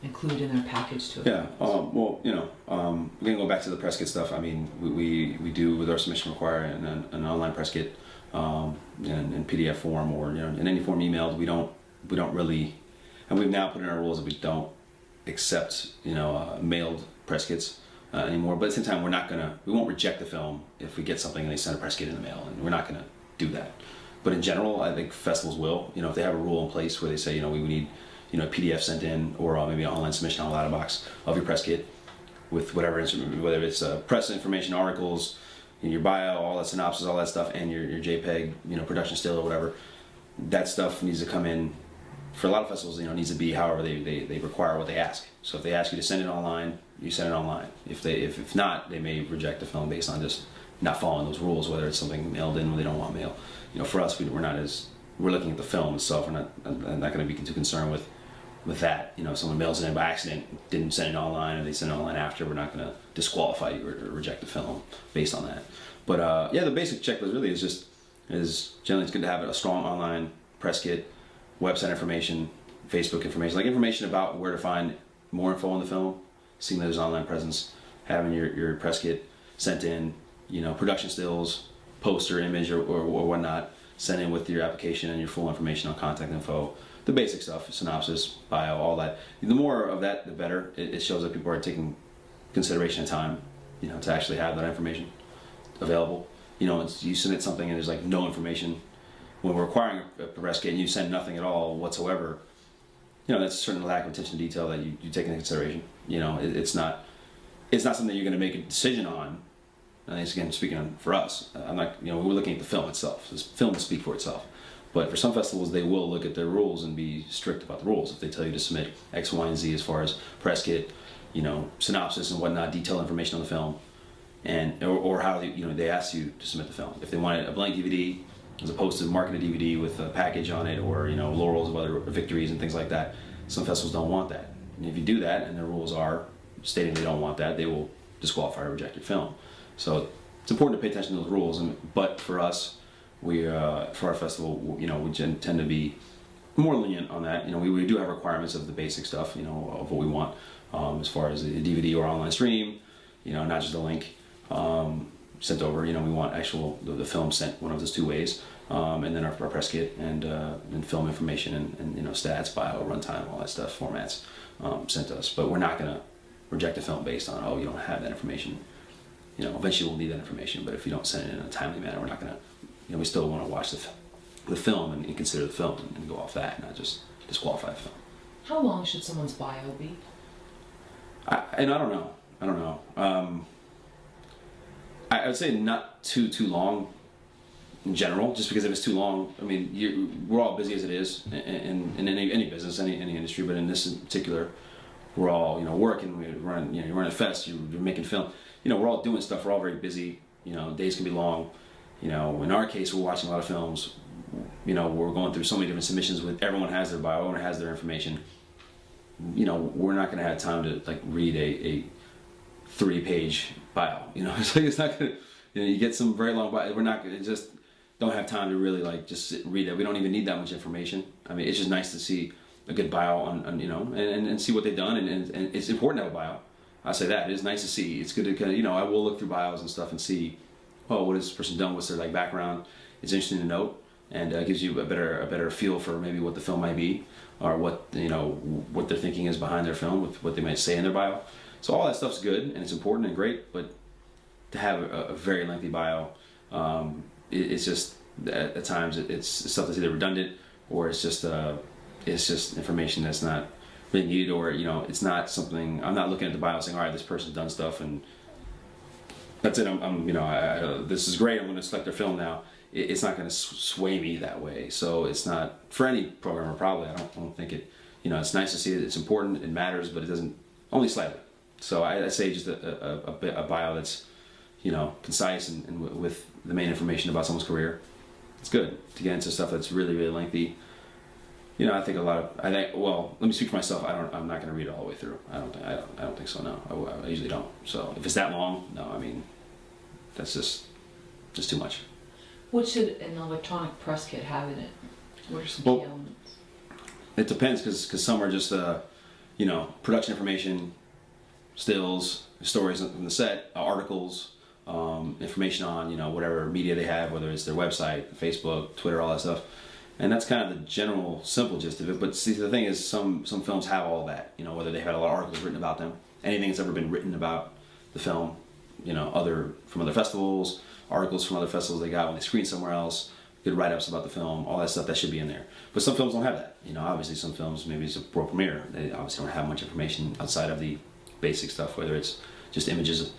include in their package to it? Yeah, well, you know, we're gonna go back to the press kit stuff. I mean, we do with our submission require an online press kit in PDF form, or you know, in any form emailed. We don't really, and we've now put in our rules that we don't accept, you know, mailed press kits anymore. But at the same time, we won't reject the film if we get something and they send a press kit in the mail, and we're not gonna do that. But in general, I think festivals will, you know, if they have a rule in place where they say, you know, we need, you know, a PDF sent in, or maybe an online submission on a letterbox of your press kit with whatever instrument, whether it's press information, articles, your bio, all that synopsis, all that stuff, and your JPEG, you know, production still or whatever. That stuff needs to come in. For a lot of festivals, you know, it needs to be however they require what they ask. So if they ask you to send it online, you send it online. If not, they may reject the film based on just not following those rules, whether it's something mailed in when they don't want mail. You know, for us, we're looking at the film itself. We're not going to be too concerned with that. You know, if someone mails it in by accident, didn't send it online, or they send it online after, we're not going to disqualify you or reject the film based on that. But yeah, the basic checklist really is generally it's good to have a strong online press kit, website information, Facebook information, like information about where to find more info on the film, seeing that there's an online presence, having your press kit sent in, you know, production stills, poster, image, or whatnot, sent in with your application and your full information on contact info, the basic stuff, synopsis, bio, all that. The more of that, the better. It shows that people are taking consideration of time, you know, to actually have that information available. You know, you submit something and there's like no information. When we're requiring a press kit and you send nothing at all whatsoever, you know, that's a certain lack of attention to detail that you take into consideration. You know, it's not something that you're going to make a decision on. And it's, again, speaking for us, I'm not, you know, we're looking at the film itself. This film will speak for itself. But for some festivals, they will look at their rules and be strict about the rules. If they tell you to submit X, Y, and Z as far as press kit, you know, synopsis and whatnot, detailed information on the film, and or how they ask you to submit the film. If they wanted a blank DVD as opposed to marketed DVD with a package on it, or laurels of other victories and things like that, some festivals don't want that. And if you do that, and the rules are stating they don't want that, they will disqualify or reject your film. So it's important to pay attention to those rules. But for us, for our festival, we tend to be more lenient on that. We do have requirements of the basic stuff, of what we want, as far as a DVD or online stream, not just a link sent over. We want the film sent one of those two ways, and then our press kit and film information and stats, bio, runtime, all that stuff, formats sent to us. But we're not going to reject a film based on, you don't have that information. Eventually we'll need that information, but if you don't send it in a timely manner, we're not going to. We still want to watch the film and consider the film and go off that, not just disqualify the film. How long should someone's bio be? I don't know. I would say not too long in general, just because if it's too long, we're all busy as it is in any business, any industry, but in this in particular, we're all working. We run you run a fest, you're making film. We're all doing stuff. We're all very busy. Days can be long. In our case, we're watching a lot of films. We're going through so many different submissions. With everyone has their bio, everyone has their information. We're not going to have time to read a 3-page bio. It's not going to. You get some very long bio. We're not going to just don't have time to really just sit and read it. We don't even need that much information. It's just nice to see a good bio on and see what they've done, and it's important to have a bio. I say that it is nice to see. It's good to I will look through bios and stuff and see, what has this person done? What's their background? It's interesting to note, and gives you a better feel for maybe what the film might be, or what what their thinking is behind their film, with what they might say in their bio. So all that stuff's good and it's important and great, but to have a very lengthy bio, it's just at times it's stuff that's either redundant, or it's just information that's not really needed, or it's not something. I'm not looking at the bio saying, all right, this person's done stuff and that's it. This is great. I'm going to select their film now. It's not going to sway me that way. So it's not for any programmer. Probably I don't think it. It's nice to see it. It's important. It matters, but it doesn't, only slightly. So I say just a bio that's concise and with the main information about someone's career. It's good to get into stuff that's really lengthy. I think well, let me speak for myself. I'm not going to read it all the way through. I don't think so. No, I usually don't. So if it's that long, no. That's just too much. What should an electronic press kit have in it? What are some key elements? It depends, because some are just production information, stills, stories from the set, articles, information on whatever media they have, whether it's their website, Facebook, Twitter, all that stuff. And that's kind of the general, simple gist of it. But see, the thing is, some films have all that. Whether they've had a lot of articles written about them, anything that's ever been written about the film, from other festivals, articles from other festivals they got when they screened somewhere else, good write-ups about the film, all that stuff, that should be in there. But some films don't have that. Obviously some films, maybe it's a world premiere, they obviously don't have much information outside of the basic stuff, whether it's just images,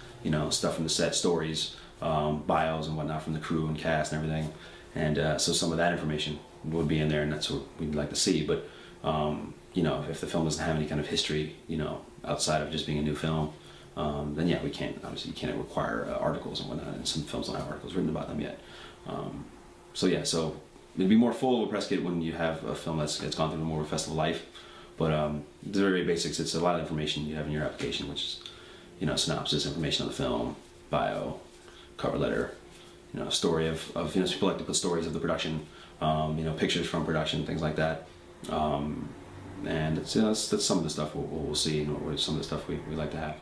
stuff from the set, stories, bios and whatnot from the crew and cast and everything. And so some of that information would be in there, and that's what we'd like to see. But if the film doesn't have any kind of history, outside of just being a new film, then yeah, we can't, obviously you can't require articles and whatnot, and some films don't have articles written about them yet. So it'd be more full of a press kit when you have a film that's gone through more of a festival life. But the very basics, it's a lot of information you have in your application, which is, synopsis, information on the film, bio, cover letter, story of people like to put stories of the production, pictures from production, things like that. And that's some of the stuff we'll see, and some of the stuff we like to have.